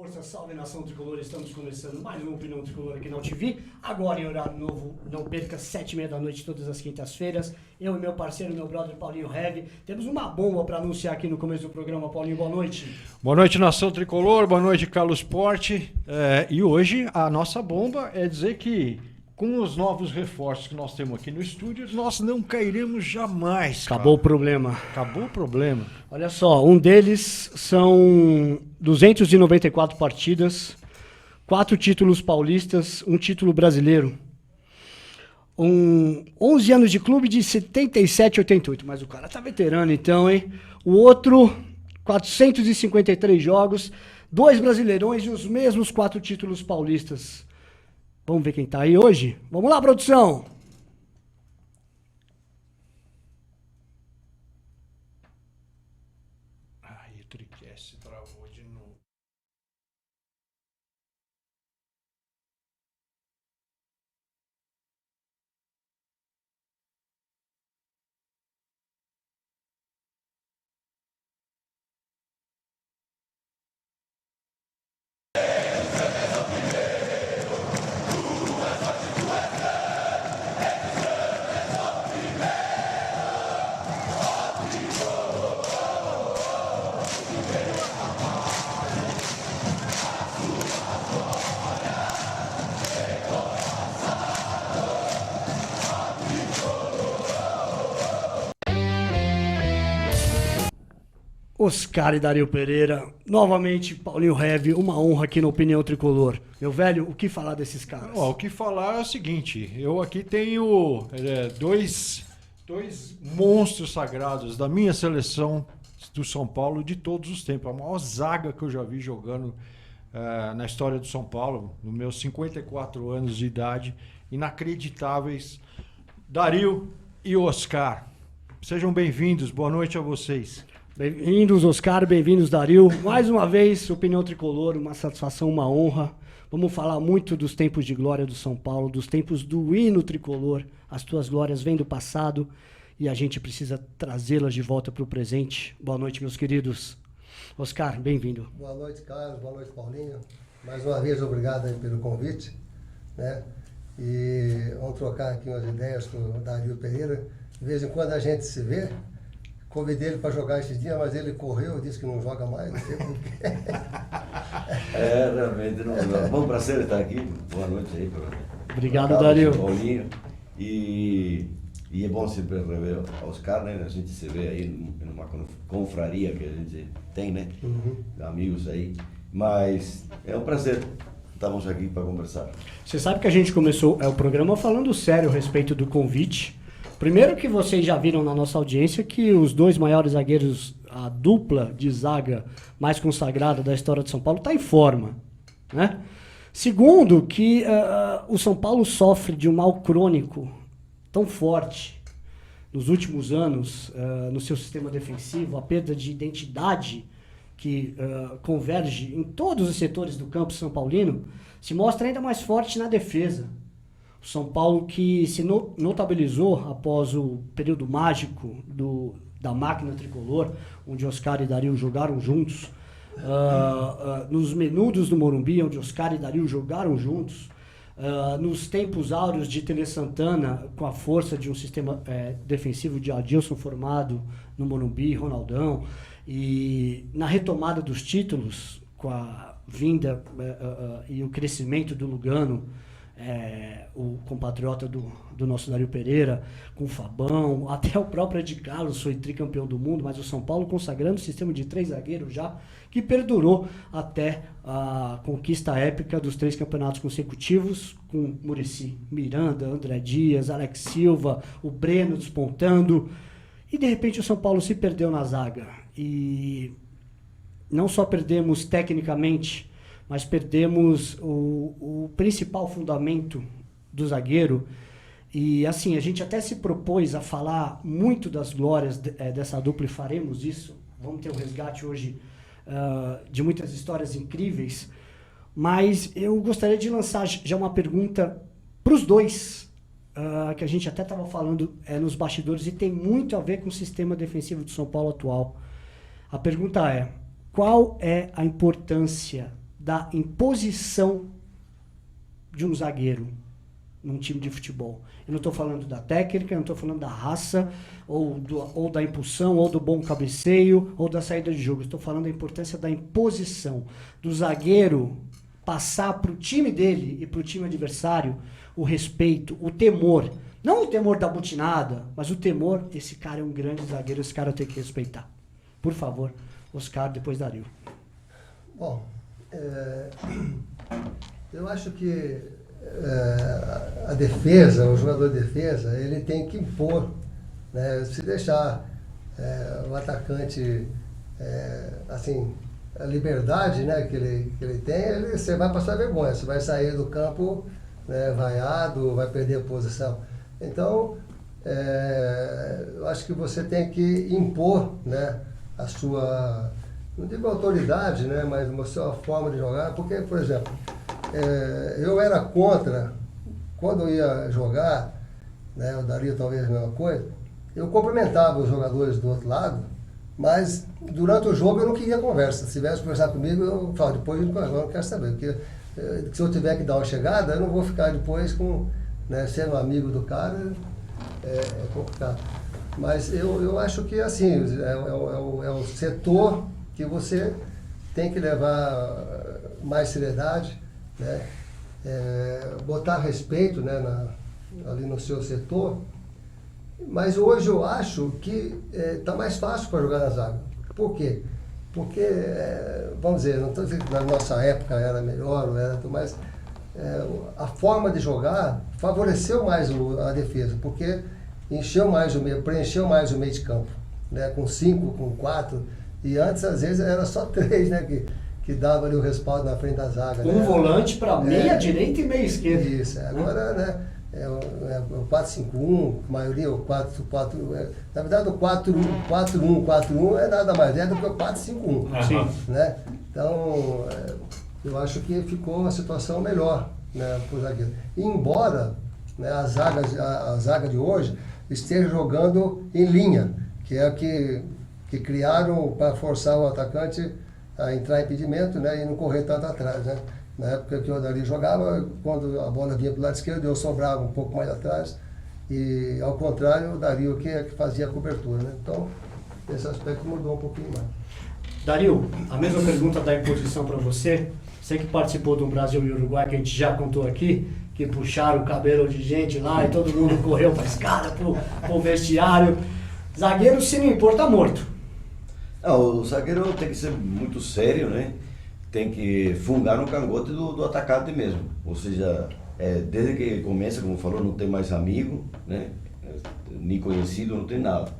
Força, salve nação tricolor, estamos começando mais uma Opinião Tricolor aqui na UTV, agora em horário novo, não perca, 7h30 da noite, todas as quintas-feiras, eu e meu parceiro, meu brother Paulinho Heavy, temos uma bomba para anunciar aqui no começo do programa. Paulinho, boa noite. Boa noite, nação tricolor, boa noite, Carlos Porte, e hoje a nossa bomba é dizer que com os novos reforços que nós temos aqui no estúdio, nós não cairemos jamais. Acabou o problema. Acabou o problema. Olha só, um deles são 294 partidas, 4 títulos paulistas, um título brasileiro. 11 anos de clube de 77 e 88, mas o cara tá veterano então, hein? O outro, 453 jogos, 2 brasileirões e os mesmos 4 títulos paulistas. Vamos ver quem tá aí hoje? Vamos lá, produção! Ai, o Tricast travou de novo. Oscar e Dario Pereira, novamente Paulinho Heavy, uma honra aqui na Opinião Tricolor. Meu velho, o que falar desses caras? O que falar é o seguinte, eu aqui tenho dois monstros sagrados da minha seleção do São Paulo de todos os tempos, a maior zaga que eu já vi jogando na história do São Paulo, nos meus 54 anos de idade, inacreditáveis, Dario e Oscar. Sejam bem-vindos, boa noite a vocês. Bem-vindos, Oscar, bem-vindos, Dario. Mais uma vez, Opinião Tricolor, uma satisfação, uma honra. Vamos falar muito dos tempos de glória do São Paulo, dos tempos do hino tricolor. As tuas glórias vêm do passado e a gente precisa trazê-las de volta para o presente. Boa noite, meus queridos. Oscar, bem-vindo. Boa noite, Carlos. Boa noite, Paulinho. Mais uma vez, obrigado aí pelo convite, né? E vamos trocar aqui umas ideias com o Dario Pereira. De vez em quando a gente se vê. Convidei ele para jogar esses dias, mas ele correu, disse que não joga mais, não sei porquê. Realmente, bom prazer estar aqui. Boa noite aí para Obrigado, Carlos, Dario. Paulinho. E é bom sempre rever Oscar, né? A gente se vê aí numa confraria que a gente tem, né? Amigos aí. Mas é um prazer. Estamos aqui para conversar. Você sabe que a gente começou o programa falando sério a respeito do convite. Primeiro que vocês já viram na nossa audiência que os 2 maiores zagueiros, a dupla de zaga mais consagrada da história de São Paulo, está em forma, né? Segundo que o São Paulo sofre de um mal crônico tão forte nos últimos anos no seu sistema defensivo, a perda de identidade que converge em todos os setores do campo são paulino, se mostra ainda mais forte na defesa. O São Paulo que se notabilizou após o período mágico da máquina tricolor, onde Oscar e Dario jogaram juntos, nos menudos do Morumbi, onde Oscar e Dario jogaram juntos, nos tempos áureos de Tele Santana, com a força de um sistema defensivo de Adilson formado no Morumbi, Ronaldão, e na retomada dos títulos, com a vinda e o crescimento do Lugano, o compatriota do nosso Dario Pereira, com o Fabão, até o próprio Ed Carlos foi tricampeão do mundo, mas o São Paulo consagrando o sistema de 3 zagueiros já, que perdurou até a conquista épica dos 3 campeonatos consecutivos, com Muricy Miranda, André Dias, Alex Silva, o Breno despontando, e de repente o São Paulo se perdeu na zaga. E não só perdemos tecnicamente, mas perdemos o principal fundamento do zagueiro. E assim, a gente até se propôs a falar muito das glórias dessa dupla e faremos isso. Vamos ter um resgate hoje de muitas histórias incríveis. Mas eu gostaria de lançar já uma pergunta para os dois, que a gente até estava falando nos bastidores e tem muito a ver com o sistema defensivo do São Paulo atual. A pergunta é: qual é a importância da imposição de um zagueiro num time de futebol. Eu não estou falando da técnica, eu não estou falando da raça, ou da impulsão, ou do bom cabeceio, ou da saída de jogo. Estou falando da importância da imposição, do zagueiro passar para o time dele e para o time adversário o respeito, o temor. Não o temor da butinada, mas o temor, esse cara é um grande zagueiro, esse cara eu tenho que respeitar. Por favor, Oscar, depois Dario. Bom, eu acho que a defesa, o jogador de defesa, ele tem que impor, né? Se deixar o atacante, assim, a liberdade, né, que ele tem, você vai passar vergonha, você vai sair do campo, né, vaiado, vai perder a posição. Então, eu acho que você tem que impor, né, a sua, não digo autoridade, né, mas a sua forma de jogar, porque, por exemplo, eu era contra, quando eu ia jogar, né, eu daria talvez a mesma coisa, eu cumprimentava os jogadores do outro lado, mas durante o jogo eu não queria conversa. Se tivesse que conversar comigo, eu falo, depois eu não quero saber, porque se eu tiver que dar uma chegada, eu não vou ficar depois com, né, sendo amigo do cara, é complicado. Mas eu acho que assim, é o setor que você tem que levar mais seriedade, né? Botar respeito, né, ali no seu setor. Mas hoje eu acho que está mais fácil para jogar na zaga. Por quê? Porque, vamos dizer, não estou dizendo que na nossa época era melhor, mas a forma de jogar favoreceu mais a defesa, porque preencheu mais o meio de campo, né, com 5, com 4, e antes às vezes era só 3, né, que dava ali o respaldo na frente da zaga. Um volante para meia direita e meia esquerda. Isso, agora, né, o 4-5-1, a maioria o 4-4, na verdade o 4-1 é nada mais do que o 4-5-1, né? Então, eu acho que ficou uma situação melhor, né, para o zagueiro. E embora, né, a zaga de hoje esteja jogando em linha, que é a que criaram para forçar o atacante a entrar em impedimento, né, e não correr tanto atrás, né? Na época que o Dario jogava, quando a bola vinha para o lado esquerdo, eu sobrava um pouco mais atrás, e ao contrário, o Dario que fazia a cobertura, né? Então, esse aspecto mudou um pouquinho mais. Dario, a mesma pergunta da imposição para você. Você que participou do Brasil e Uruguai, que a gente já contou aqui, que puxaram o cabelo de gente lá e todo mundo correu para a escada, para o vestiário. Zagueiro, se não impor, tá morto. Não, o zagueiro tem que ser muito sério, né? Tem que fungar no cangote do atacante mesmo. Ou seja, desde que começa, como falou, não tem mais amigo, né? Nem conhecido, não tem nada.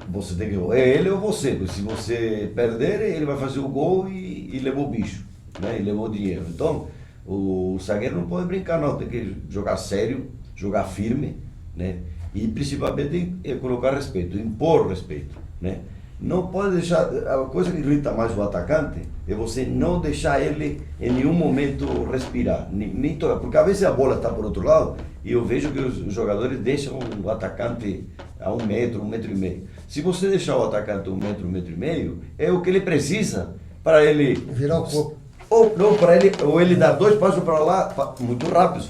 Você tem que... É ele ou você, porque se você perder, ele vai fazer o gol e levou o bicho, né? E levou o dinheiro. Então, o zagueiro não pode brincar, não. Tem que jogar sério, jogar firme, né? E principalmente colocar respeito, impor respeito, né? Não pode deixar, a coisa que irrita mais o atacante é você não deixar ele em nenhum momento respirar, nem tocar, porque às vezes a bola está por outro lado e eu vejo que os jogadores deixam o atacante a 1 metro, 1,5 metros. Se você deixar o atacante a 1 metro, 1,5 metros, é o que ele precisa para ele virar o corpo. Ou ele dar 2 passos para lá, muito rápido,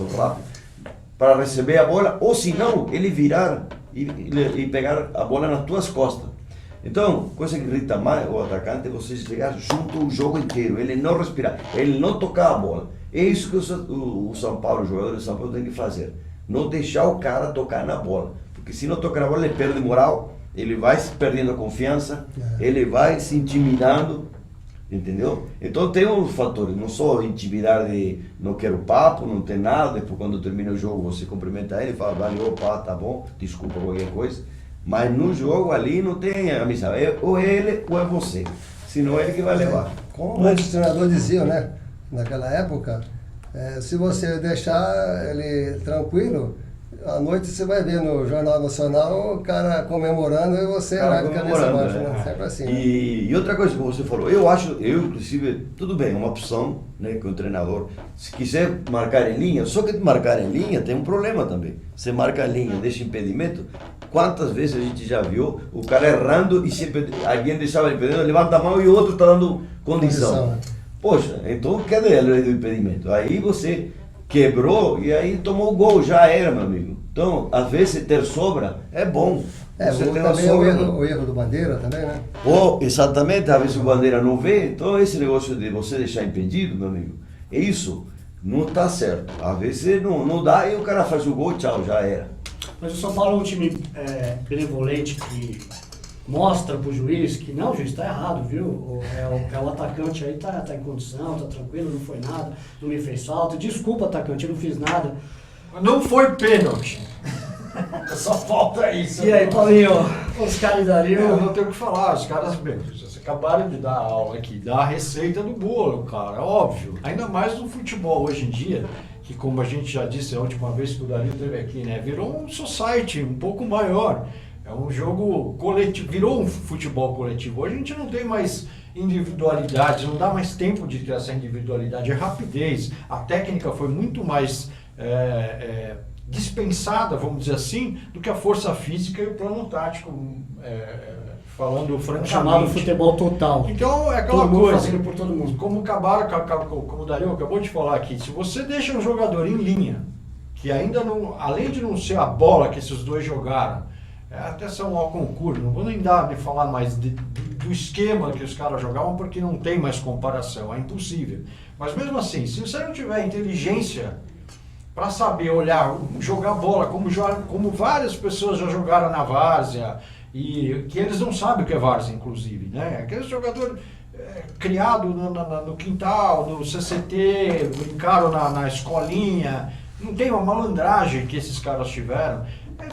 para receber a bola, ou se não, ele virar e pegar a bola nas tuas costas. Então, coisa que irrita mais o atacante é você chegar junto o jogo inteiro, ele não respirar, ele não tocar a bola. É isso que o São Paulo, os jogadores de São Paulo tem que fazer. Não deixar o cara tocar na bola. Porque se não tocar na bola, ele perde moral, ele vai se perdendo a confiança, ele vai se intimidando, entendeu? Então tem uns fatores, não só intimidar de não quero papo, não tem nada, depois quando termina o jogo você cumprimenta ele, fala, valeu, opa, tá bom, desculpa qualquer coisa. Mas no jogo ali não tem amizade, ou ele ou é você, senão é ele que vai levar. Como os treinadores diziam, né, naquela época, se você deixar ele tranquilo, à noite você vai ver no Jornal Nacional o cara comemorando e você vai com a cabeça baixa, né? Sempre assim. Né? E outra coisa que você falou, eu inclusive, tudo bem, é uma opção, né, que o treinador, se quiser marcar em linha, só que marcar em linha tem um problema também. Você marca em linha, deixa impedimento. Quantas vezes a gente já viu o cara errando e sempre alguém deixava impedimento, levanta a mão e o outro está dando condição. Poxa, então cadê a lei do impedimento? Aí você quebrou e aí tomou o gol, já era, meu amigo. Então, às vezes ter sobra é bom. Você tem uma também sobra, o erro do Bandeira também, né? ou, exatamente, às vezes o Bandeira não vê, então esse negócio de você deixar impedido, meu amigo, isso não está certo. Às vezes não dá e o cara faz o gol, tchau, já era. Mas o São Paulo é um time benevolente que mostra pro juiz que não, o juiz está errado, viu? É o atacante aí, tá em condição, tá tranquilo, não foi nada, não me fez falta. Desculpa, atacante, eu não fiz nada. Não foi pênalti. Só falta isso. E aí, Paulinho, os caras dariam... Eu não tenho o que falar, os caras, vocês acabaram de dar a aula aqui, dar a receita do bolo, cara, óbvio. Ainda mais no futebol hoje em dia, que como a gente já disse a última vez que o Dario esteve aqui, né, virou um society um pouco maior. É um jogo coletivo, virou um futebol coletivo. Hoje a gente não tem mais individualidades, não dá mais tempo de ter essa individualidade, é rapidez. A técnica foi muito mais dispensada, vamos dizer assim, do que a força física e o plano tático, falando francamente. Chamado futebol total. Então é aquela todo mundo coisa, fazendo por todo mundo. como o Dario acabou de falar aqui, se você deixa um jogador em linha, que ainda não, além de não ser a bola que esses dois jogaram, até são ao concurso, não vou nem falar mais do esquema que os caras jogavam, porque não tem mais comparação, é impossível. Mas mesmo assim, se você não tiver inteligência para saber olhar, jogar bola, como várias pessoas já jogaram na várzea, e que eles não sabem o que é várzea, inclusive, né? Aquele jogador criado no quintal, no CCT, brincaram na escolinha, não tem uma malandragem que esses caras tiveram.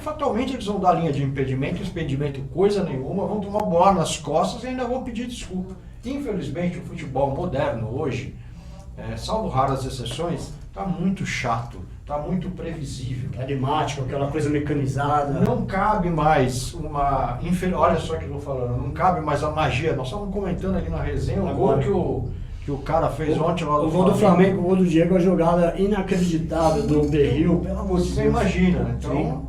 Fatalmente eles vão dar linha de impedimento coisa nenhuma, vão tomar bola nas costas e ainda vão pedir desculpa. Infelizmente o futebol moderno hoje, salvo raras exceções, está muito chato, está muito previsível. Climático, aquela coisa mecanizada. Não cabe mais olha só o que eu estou falando, não cabe mais a magia. Nós estamos comentando ali na resenha o gol que o cara fez ontem lá do Flamengo. O gol do Flamengo, o gol do Diego, a jogada inacreditável do Berril, pelo amor de Deus. Você imagina, então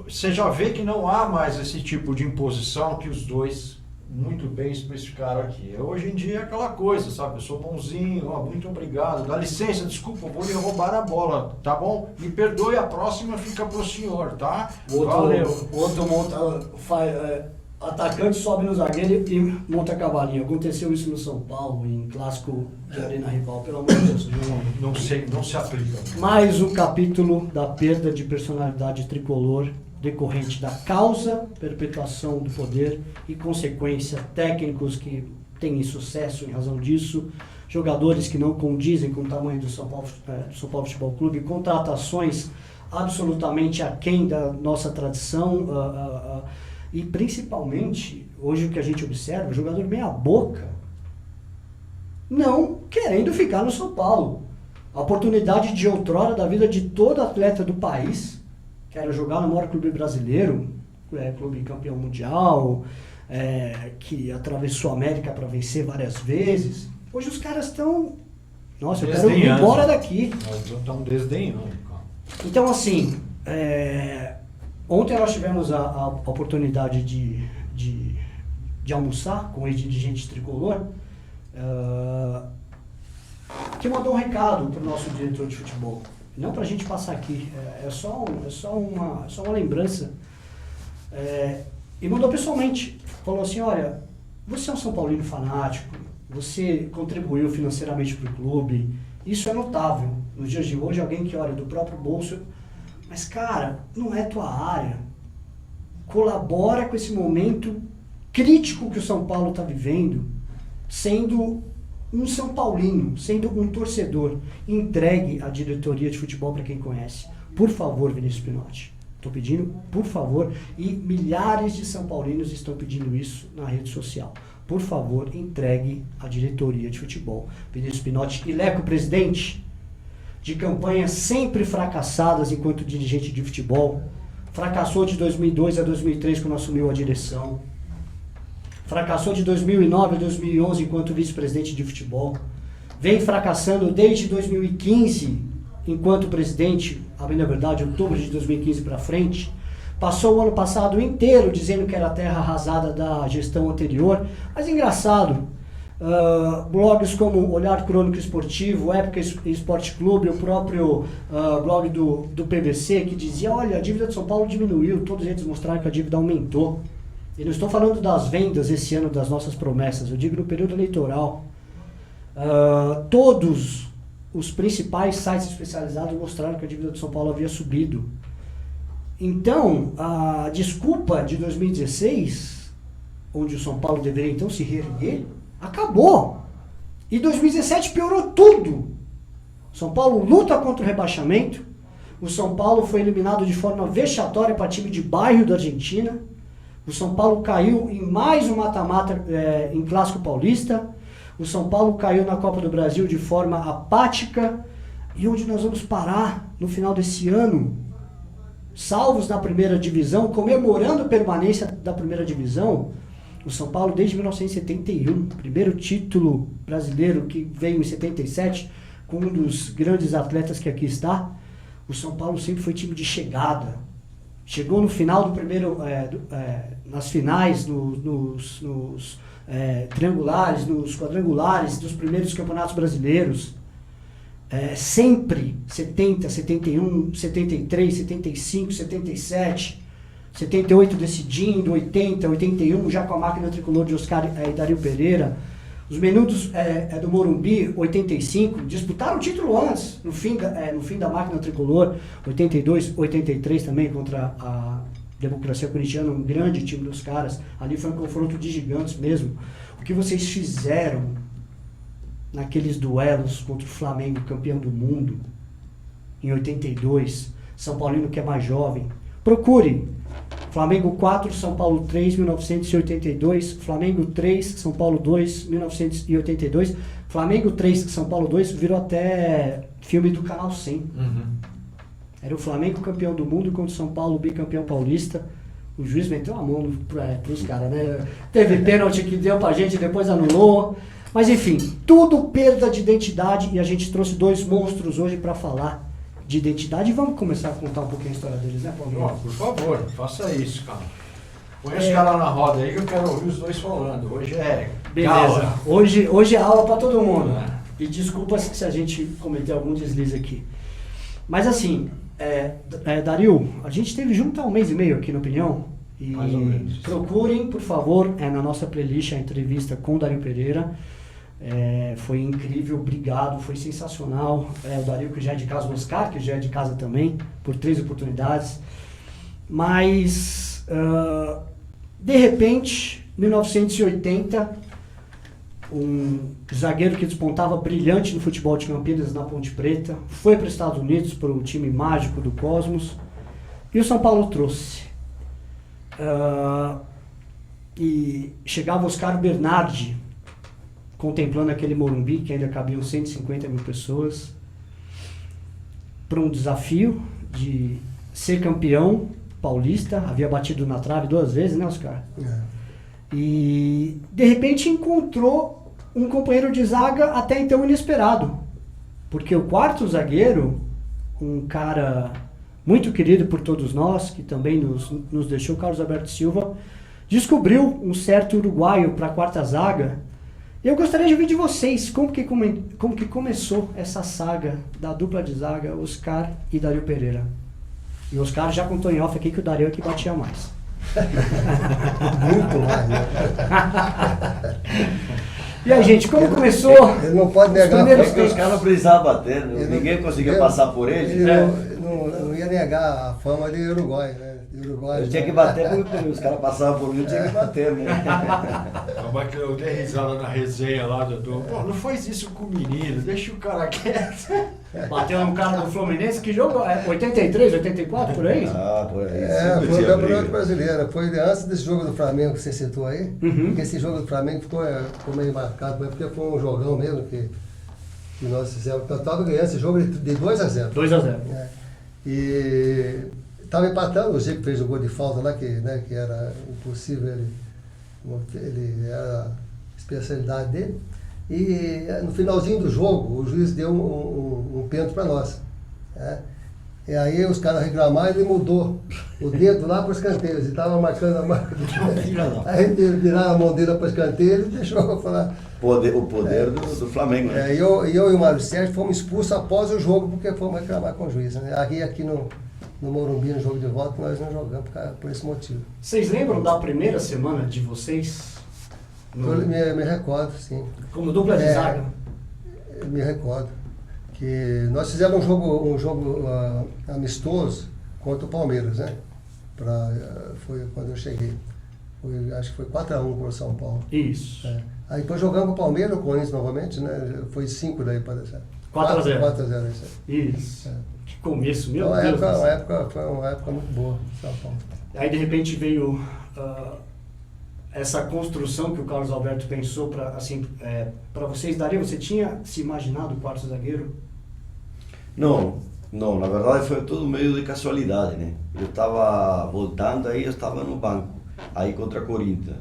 você já vê que não há mais esse tipo de imposição que os dois muito bem especificaram aqui. Hoje em dia é aquela coisa, sabe? Eu sou bonzinho, muito obrigado, dá licença, desculpa, vou lhe roubar a bola, tá bom? Me perdoe, a próxima fica pro senhor, tá? Valeu. O outro atacante sobe no zagueiro e monta cavalinho. Aconteceu isso no São Paulo, em clássico de arena rival, pelo amor de Deus. Não se aplica. Mais um capítulo da perda de personalidade tricolor decorrente da causa, perpetuação do poder e consequência, técnicos que têm sucesso em razão disso, jogadores que não condizem com o tamanho do São Paulo Futebol Clube, contratações absolutamente aquém da nossa tradição, e principalmente, hoje o que a gente observa, o jogador meia boca, não querendo ficar no São Paulo. A oportunidade de outrora da vida de todo atleta do país, que era jogar no maior clube brasileiro, clube campeão mundial, que atravessou a América para vencer várias vezes. Hoje os caras estão... Nossa, eu quero ir embora daqui. Nós estamos desdenhando. Então, assim, ontem nós tivemos a oportunidade de almoçar com esse dirigente tricolor, que mandou um recado para o nosso diretor de futebol. Não para a gente passar aqui, é só uma lembrança. E mandou pessoalmente. Falou assim, olha, você é um São Paulino fanático, você contribuiu financeiramente para o clube, isso é notável. Nos dias de hoje, alguém que olha do próprio bolso, mas cara, não é tua área. Colabora com esse momento crítico que o São Paulo está vivendo, sendo um São Paulino, sendo um torcedor. Entregue a diretoria de futebol para quem conhece. Por favor, Vinícius Pinotti. Estou pedindo, por favor, e milhares de São Paulinos estão pedindo isso na rede social. Por favor, entregue a diretoria de futebol. Vinícius Pinotti e Leco, presidente, de campanhas sempre fracassadas enquanto dirigente de futebol. Fracassou de 2002 a 2003 quando assumiu a direção. Fracassou de 2009 a 2011 enquanto vice-presidente de futebol. Vem fracassando desde 2015 enquanto presidente, a bem da verdade, outubro de 2015 para frente. Passou o ano passado inteiro dizendo que era a terra arrasada da gestão anterior. Mas engraçado, blogs como Olhar Crônico Esportivo, Época Esporte Clube, o próprio blog do PVC, que dizia, olha, a dívida de São Paulo diminuiu, todos eles mostraram que a dívida aumentou. E não estou falando das vendas esse ano das nossas promessas, eu digo no período eleitoral. Todos os principais sites especializados mostraram que a dívida de São Paulo havia subido. Então, a desculpa de 2016, onde o São Paulo deveria então se reerguer, acabou. E 2017 piorou tudo. São Paulo luta contra o rebaixamento. O São Paulo foi eliminado de forma vexatória para time de bairro da Argentina. O São Paulo caiu em mais um mata-mata em Clássico Paulista. O São Paulo caiu na Copa do Brasil de forma apática. E onde nós vamos parar no final desse ano? Salvos na primeira divisão, comemorando a permanência da primeira divisão. O São Paulo desde 1971, primeiro título brasileiro que veio em 77, com um dos grandes atletas que aqui está. O São Paulo sempre foi time de chegada. Chegou no final do primeiro, nas finais, nos triangulares, nos quadrangulares dos primeiros campeonatos brasileiros. Sempre 70, 71, 73, 75, 77, 78 decidindo, 80, 81, já com a máquina tricolor de Oscar e Dario Pereira. Os Menudos do Morumbi, 85, disputaram o título antes, no fim da máquina tricolor, 82, 83 também, contra a Democracia Corintiana, um grande time dos caras. Ali foi um confronto de gigantes mesmo. O que vocês fizeram naqueles duelos contra o Flamengo, campeão do mundo, em 82, São Paulino que é mais jovem, procure. Flamengo 4, São Paulo 3, 1982, Flamengo 3, São Paulo 2, 1982, Flamengo 3, São Paulo 2, virou até filme do Canal 100. Era o Flamengo campeão do mundo contra o São Paulo bicampeão paulista. O juiz meteu a mão pros caras, né? Teve pênalti que deu pra gente, depois anulou. Mas enfim, tudo perda de identidade, e a gente trouxe dois monstros hoje para falar de identidade. E vamos começar a contar um pouquinho a história deles, né, Paulinho? Por favor, faça isso, cara. Põe os caras na roda aí que eu quero ouvir os dois falando. Hoje é beleza. Aula. Hoje é aula para todo mundo. E desculpa se a gente cometeu algum deslize aqui. Mas assim, Dario, a gente esteve junto há 1 mês e meio aqui no Opinião. E mais ou menos. Procurem, por favor, na nossa playlist a entrevista com o Dario Pereira. Foi incrível, obrigado, foi sensacional. O Dario, que já é de casa, o Oscar, que já é de casa também, por 3 oportunidades. Mas, de repente, 1980, um zagueiro que despontava brilhante no futebol de Campinas, na Ponte Preta, foi para os Estados Unidos, para o time mágico do Cosmos, e o São Paulo trouxe. E chegava Oscar Bernardi, contemplando aquele Morumbi, que ainda cabiam 150 mil pessoas, para um desafio de ser campeão paulista. Havia batido na trave 2 vezes, né, Oscar? E, de repente, encontrou um companheiro de zaga até então inesperado. Porque o quarto zagueiro, um cara muito querido por todos nós, que também nos deixou, Carlos Alberto Silva, descobriu um certo uruguaio para a quarta zaga. Eu gostaria de ouvir de vocês como que começou essa saga da dupla de zaga, Oscar e Dario Pereira. E o Oscar já contou em off aqui que o Dario é que batia mais. Muito mais, né? E aí, gente, como começou? Ele não pode negar. Porque os caras não precisavam bater, né? Ninguém conseguia passar por ele. Ele não ia negar a fama de Uruguai, né? Eu tinha que bater porque os caras passavam por mim, eu tinha que bater, né? Eu dei risada na resenha lá do pô, não faz isso com o menino, deixa o cara quieto. Bateu no cara do Fluminense, que jogo? 83, 84, por aí? Por aí. Foi o Campeonato Brasileiro. Foi antes desse jogo do Flamengo que você citou aí. Uhum. Porque esse jogo do Flamengo ficou meio marcado, porque foi um jogão mesmo que que nós fizemos. Eu estava ganhando esse jogo de 2-0. 2-0. Né? E estava empatando, o Zico fez o gol de falta lá, que era impossível, ele era a especialidade dele. E no finalzinho do jogo, o juiz deu um pênalti para nós. Né? E aí os caras reclamaram e ele mudou o dedo lá para os escanteios. E estava marcando a marca do aí viraram a mão dele para o escanteio e deixou eu falar. O poder do Flamengo, né? Eu e o Mário Sérgio fomos expulsos após o jogo porque fomos reclamar com o juiz. Né? Aqui no Morumbi, no jogo de volta, nós não jogamos por esse motivo. Vocês lembram da primeira semana de vocês? Eu me recordo, sim. Como dupla de zaga? Me recordo. Que nós fizemos um jogo amistoso contra o Palmeiras, né? Foi quando eu cheguei. Acho que foi 4-1 para o São Paulo. Isso. Aí depois jogamos com o Palmeiras, o Corinthians novamente, né? Foi 5 daí para deixar. 4-0. 4-0, isso aí. Isso. Que começo, meu Então, Deus. foi uma época muito boa em São Paulo. Aí de repente veio essa construção que o Carlos Alberto pensou para assim, para vocês. Daria, você tinha se imaginado o quarto zagueiro? Não, na verdade foi tudo meio de casualidade, né? Eu estava voltando, aí eu estava no banco, aí contra a Corinthians.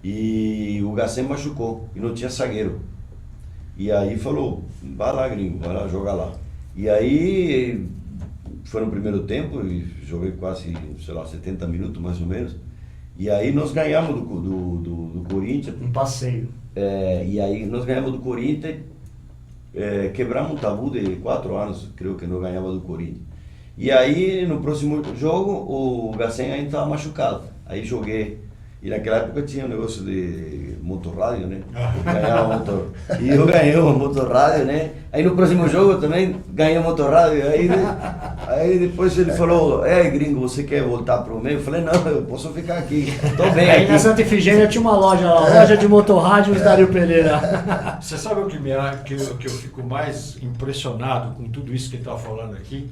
E o Gacém machucou e não tinha zagueiro. E aí falou, vai lá gringo, vai lá, joga lá. E aí foi no primeiro tempo, e joguei quase, sei lá, 70 minutos mais ou menos. E aí nós ganhamos do Corinthians. Um passeio. E aí nós ganhamos do Corinthians, quebramos um tabu de 4 anos, creio que não ganhava do Corinthians. E aí no próximo jogo o Gacém ainda estava machucado. Aí joguei. E naquela época tinha um negócio de motorrádio, né? E eu ganhei o motorrádio, né? Aí no próximo jogo também ganhei o motorrádio. Aí depois ele falou, gringo, você quer voltar pro meio? Eu falei, não, eu posso ficar aqui, tô bem Aí aqui. na Santa Efigênia tinha uma loja lá, loja de motorrádios Dario Pereira. Você sabe o que eu fico mais impressionado com tudo isso que ele está falando aqui?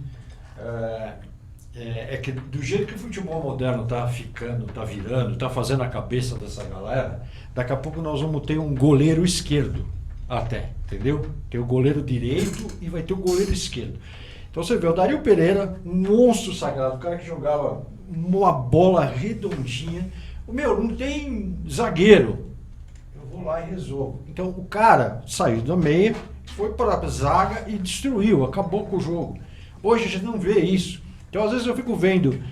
É que do jeito que o futebol moderno está ficando, está virando, está fazendo a cabeça dessa galera, daqui a pouco nós vamos ter um goleiro esquerdo até, entendeu? Tem o goleiro direito e vai ter o goleiro esquerdo. Então você vê o Dario Pereira, um monstro sagrado, o cara que jogava uma bola redondinha. Não tem zagueiro. Eu vou lá e resolvo. Então o cara saiu da meia, foi para a zaga e destruiu, acabou com o jogo. Hoje a gente não vê isso. Então, às vezes eu fico vendo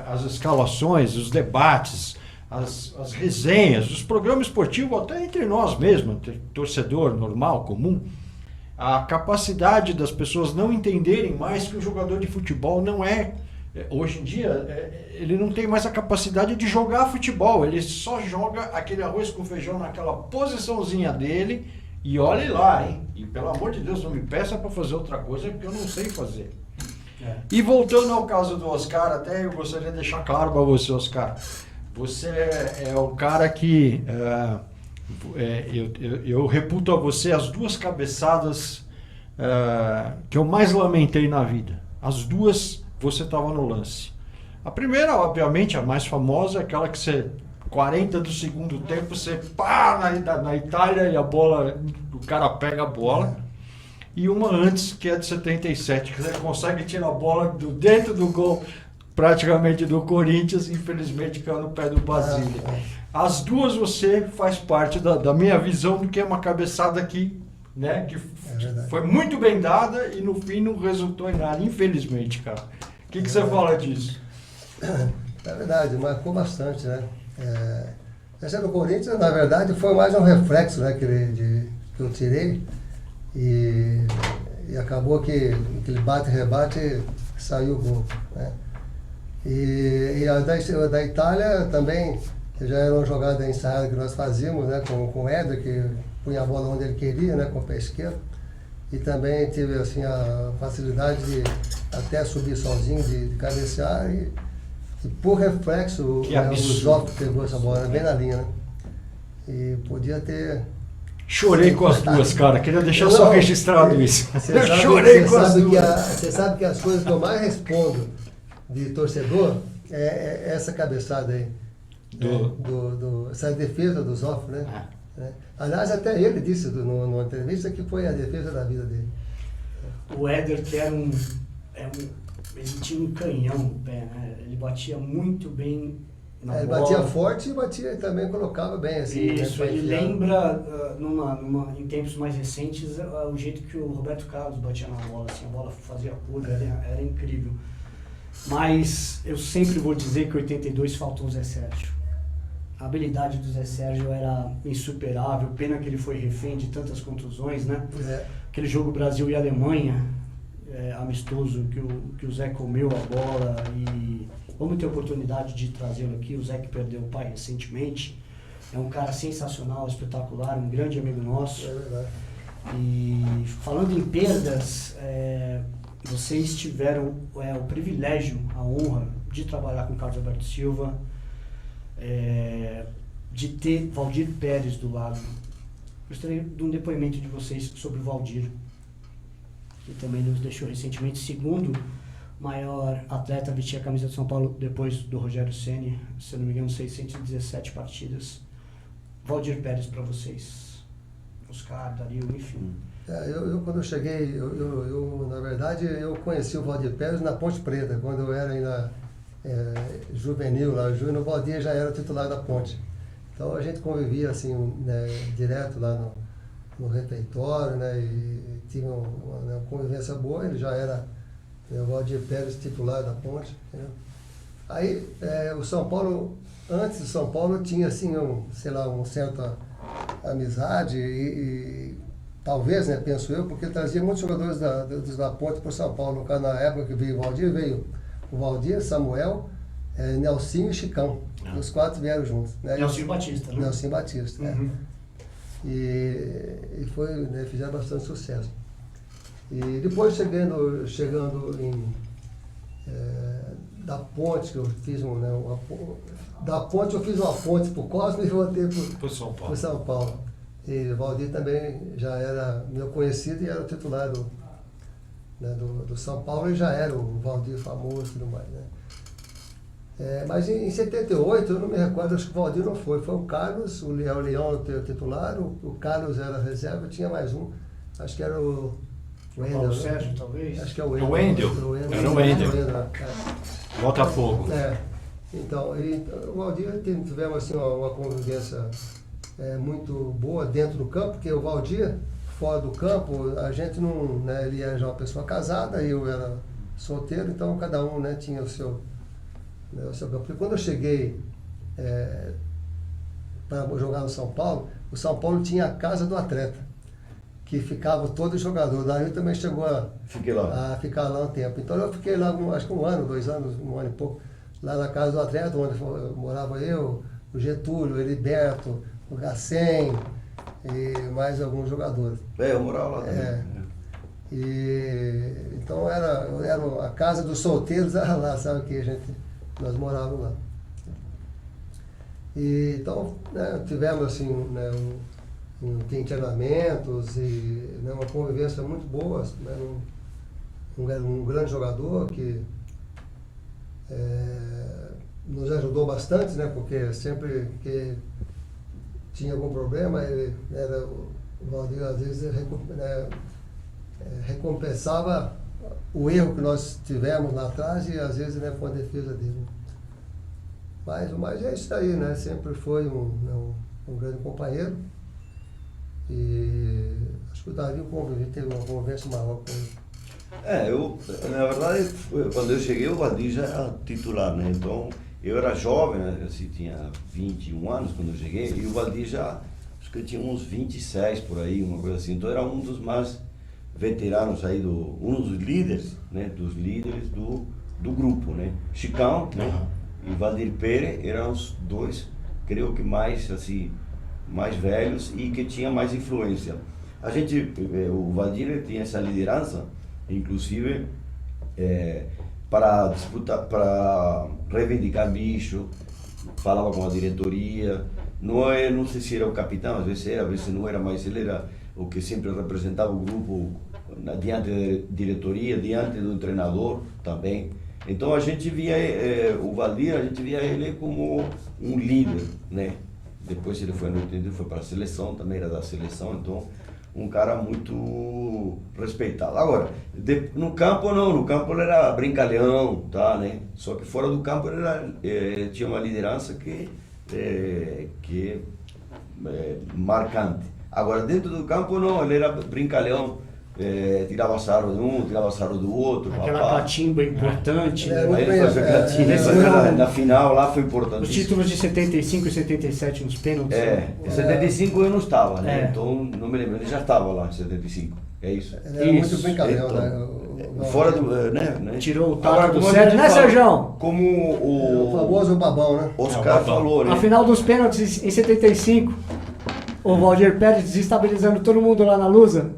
as escalações, os debates, as resenhas, os programas esportivos, até entre nós mesmos, torcedor normal, comum, a capacidade das pessoas não entenderem mais que o jogador de futebol não hoje em dia, ele não tem mais a capacidade de jogar futebol, ele só joga aquele arroz com feijão naquela posiçãozinha dele e olhe lá, hein? E pelo amor de Deus, não me peça para fazer outra coisa, porque eu não sei fazer. E voltando ao caso do Oscar, até eu gostaria de deixar claro para você, Oscar, você é o cara que eu reputo a você as 2 cabeçadas que eu mais lamentei na vida. As 2 você estava no lance. A primeira, obviamente, a mais famosa, é aquela que você 40 do segundo tempo, você pá na Itália e o cara pega a bola. E uma antes, que é de 77, que você consegue tirar a bola dentro do gol, praticamente do Corinthians, infelizmente caiu no pé do Basílio. As 2 você faz parte da minha visão do que é uma cabeçada que foi muito bem dada e no fim não resultou em nada, infelizmente, cara. O que você fala disso? É verdade, marcou bastante, né? Essa do Corinthians, na verdade, foi mais um reflexo, né, que eu tirei. E acabou que aquele bate-rebate saiu o gol, né? E a da Itália também já era uma jogada ensaiada que nós fazíamos, né, com o Éder, que punha a bola onde ele queria, né, com o pé esquerdo. E também tive assim, a facilidade de até subir sozinho, de cabecear. E por reflexo, o Zoff pegou essa bola bem na linha, né? E podia ter... Chorei com as 2, cara. Queria deixar só registrado isso. Eu chorei com as 2. Você sabe que as coisas que eu mais respondo de torcedor é essa cabeçada aí. Essa defesa do Zoff, né? né? Aliás, até ele disse numa entrevista que foi a defesa da vida dele. O Éder, que era ele tinha um canhão no pé, né? Ele batia muito bem na Ele bola. batia forte e batia também, colocava bem assim. Isso, né, ele enfiar. lembra, em tempos mais recentes, o jeito que o Roberto Carlos batia na bola, assim, a bola fazia curva, era incrível. Mas eu sempre vou dizer que em 82 faltou o Zé Sérgio. A habilidade do Zé Sérgio era insuperável, pena que ele foi refém de tantas contusões, né? Aquele jogo Brasil e Alemanha, amistoso, que o Zé comeu a bola, e vamos ter a oportunidade de trazê-lo aqui. O Zé, que perdeu o pai recentemente, é um cara sensacional, espetacular, um grande amigo nosso. É verdade. E falando em perdas, vocês tiveram o privilégio, a honra de trabalhar com Carlos Alberto Silva, de ter Valdir Pérez do lado. Gostaria de um depoimento de vocês sobre o Valdir, que também nos deixou recentemente segundo maior atleta a vestir a camisa de São Paulo depois do Rogério Ceni, se não me engano, 617 partidas. Valdir Pérez para vocês, Oscar, Dario, enfim. Eu quando eu cheguei, na verdade, eu conheci o Valdir Pérez na Ponte Preta, quando eu era ainda juvenil, lá, o Valdir já era titular da Ponte. Então a gente convivia assim, né, direto lá no refeitório, né, e tinha uma convivência boa. Ele já era o Valdir Pérez titular da Ponte, né. Aí o São Paulo, antes do São Paulo, tinha assim, uma certa amizade e talvez, né, penso eu, porque trazia muitos jogadores da Ponte para o São Paulo. No caso, na época que veio o Valdir, Samuel, Nelsinho e Chicão. Os 4 vieram juntos. Né? Nelsinho Batista, né? Nelsinho Batista, uhum. E foi, né, fizeram bastante sucesso. E depois chegando da Ponte, que eu fiz da Ponte eu fiz uma ponte para o Cosme e voltei para o São Paulo. E o Valdir também já era meu conhecido e era o titular do São Paulo, e já era o Valdir famoso e tudo mais, né? Mas em 78, eu não me recordo, acho que o Valdir não foi o Carlos, o Leão o titular, o Carlos era reserva, tinha mais um, acho que era o Wendel. Paulo Sérgio, talvez? Acho que é o Wendel. Era o Wendel. Botafogo. Então, o Valdir tivemos assim, uma convivência muito boa dentro do campo, porque o Valdir, fora do campo, a gente não, né, ele era já uma pessoa casada, eu era solteiro, então cada um, né, tinha o seu campo. Porque quando eu cheguei para jogar no São Paulo, o São Paulo tinha a casa do atleta, que ficava todo jogador. Daí eu também chegou a ficar lá um tempo. Então eu fiquei lá, acho que 1 ano, 2 anos, 1 ano e pouco, lá na casa do atleta, onde morava eu, o Getúlio, o Heriberto, o Gacém e mais alguns jogadores. Eu morava lá também. Então era a casa dos solteiros, era lá, sabe, que nós morávamos lá. E, então, né, tivemos assim, né, tem treinamentos e, né, uma convivência muito boa, né, um grande jogador que nos ajudou bastante, né, porque sempre que tinha algum problema, o Valdir às vezes recompensava o erro que nós tivemos lá atrás e às vezes, né, com a defesa dele. Mas é isso aí, né? Sempre foi um grande companheiro. E acho que o Dario teve uma conversa maior com ele. Na verdade, quando eu cheguei, o Valdir já era titular, né? Então, eu era jovem, né? Assim, tinha 21 anos quando eu cheguei, e o Valdir já, acho que ele tinha uns 26 por aí, uma coisa assim. Então, era um dos mais veteranos aí, um dos líderes, né? Dos líderes do grupo, né? Chicão, né? E Valdir Pérez eram os dois, creio que mais, assim, mais velhos e que tinha mais influência. O Valdir tinha essa liderança, inclusive para disputar, para reivindicar bicho, falava com a diretoria. Não sei se era o capitão, às vezes não era, mas ele era o que sempre representava o grupo diante da diretoria, diante do treinador também. Então a gente via o Valdir, a gente via ele como um líder, né, depois ele foi no 80, foi para a seleção, também era da seleção, então um cara muito respeitado. Agora, no campo não, no campo ele era brincalhão, tá, né? Só que fora do campo ele tinha uma liderança que marcante. Agora, dentro do campo não, ele era brincalhão, tirava sarro de um, tirava sarro do outro. Aquela papá. catimba importante. É, Né? Aí ele fazia catimba, na final lá foi importante. Os títulos de 75 e 77 nos pênaltis. Em 75 eu não estava, né? É. Então não me lembro, ele já estava lá em 75. É isso. Ele era muito Isso, brincalhão, então, né? Fora do. Né? Tirou o taco Agora, do como a Sérgio, gente né, fala, Sérgio? Como O famoso babão, né? Oscar babão. falou, né? A final dos pênaltis em 75, o Valdir Pérez desestabilizando todo mundo lá na Lusa.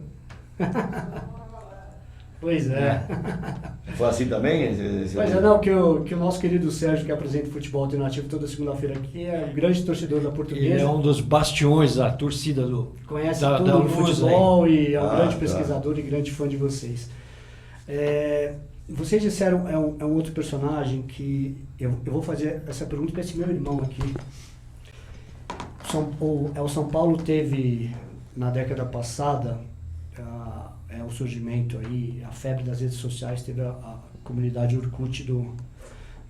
Pois é. Foi assim também? Pois é, não, que o nosso querido Sérgio, que apresenta o futebol alternativo toda segunda-feira aqui, é um grande torcedor da Portuguesa. Ele é um dos bastiões da torcida Conhece da tudo do Lusa, futebol e é um Ah, grande tá. pesquisador e grande fã de vocês. Vocês disseram, é um outro personagem que... Eu vou fazer essa pergunta para esse meu irmão aqui. O São Paulo teve, na década passada, o surgimento aí, a febre das redes sociais, teve a comunidade Orkut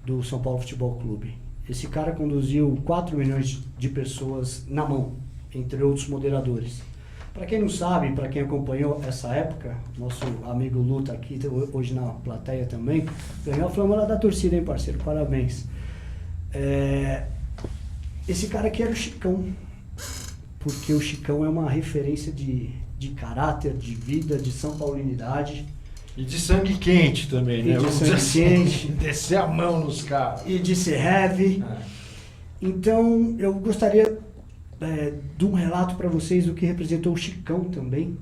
do São Paulo Futebol Clube. Esse cara conduziu 4 milhões de pessoas na mão, entre outros moderadores. Para quem não sabe, para quem acompanhou essa época, nosso amigo Lu tá aqui hoje na plateia também, ganhou a flama lá da torcida, hein, parceiro? Parabéns. Esse cara aqui era o Chicão, porque o Chicão é uma referência de caráter, de vida, de São Paulinidade. E de sangue quente também, né? E de Vamos sangue dizer assim, quente. descer a mão nos caras. E de ser heavy. Então, eu gostaria de um relato para vocês do que representou o Chicão também,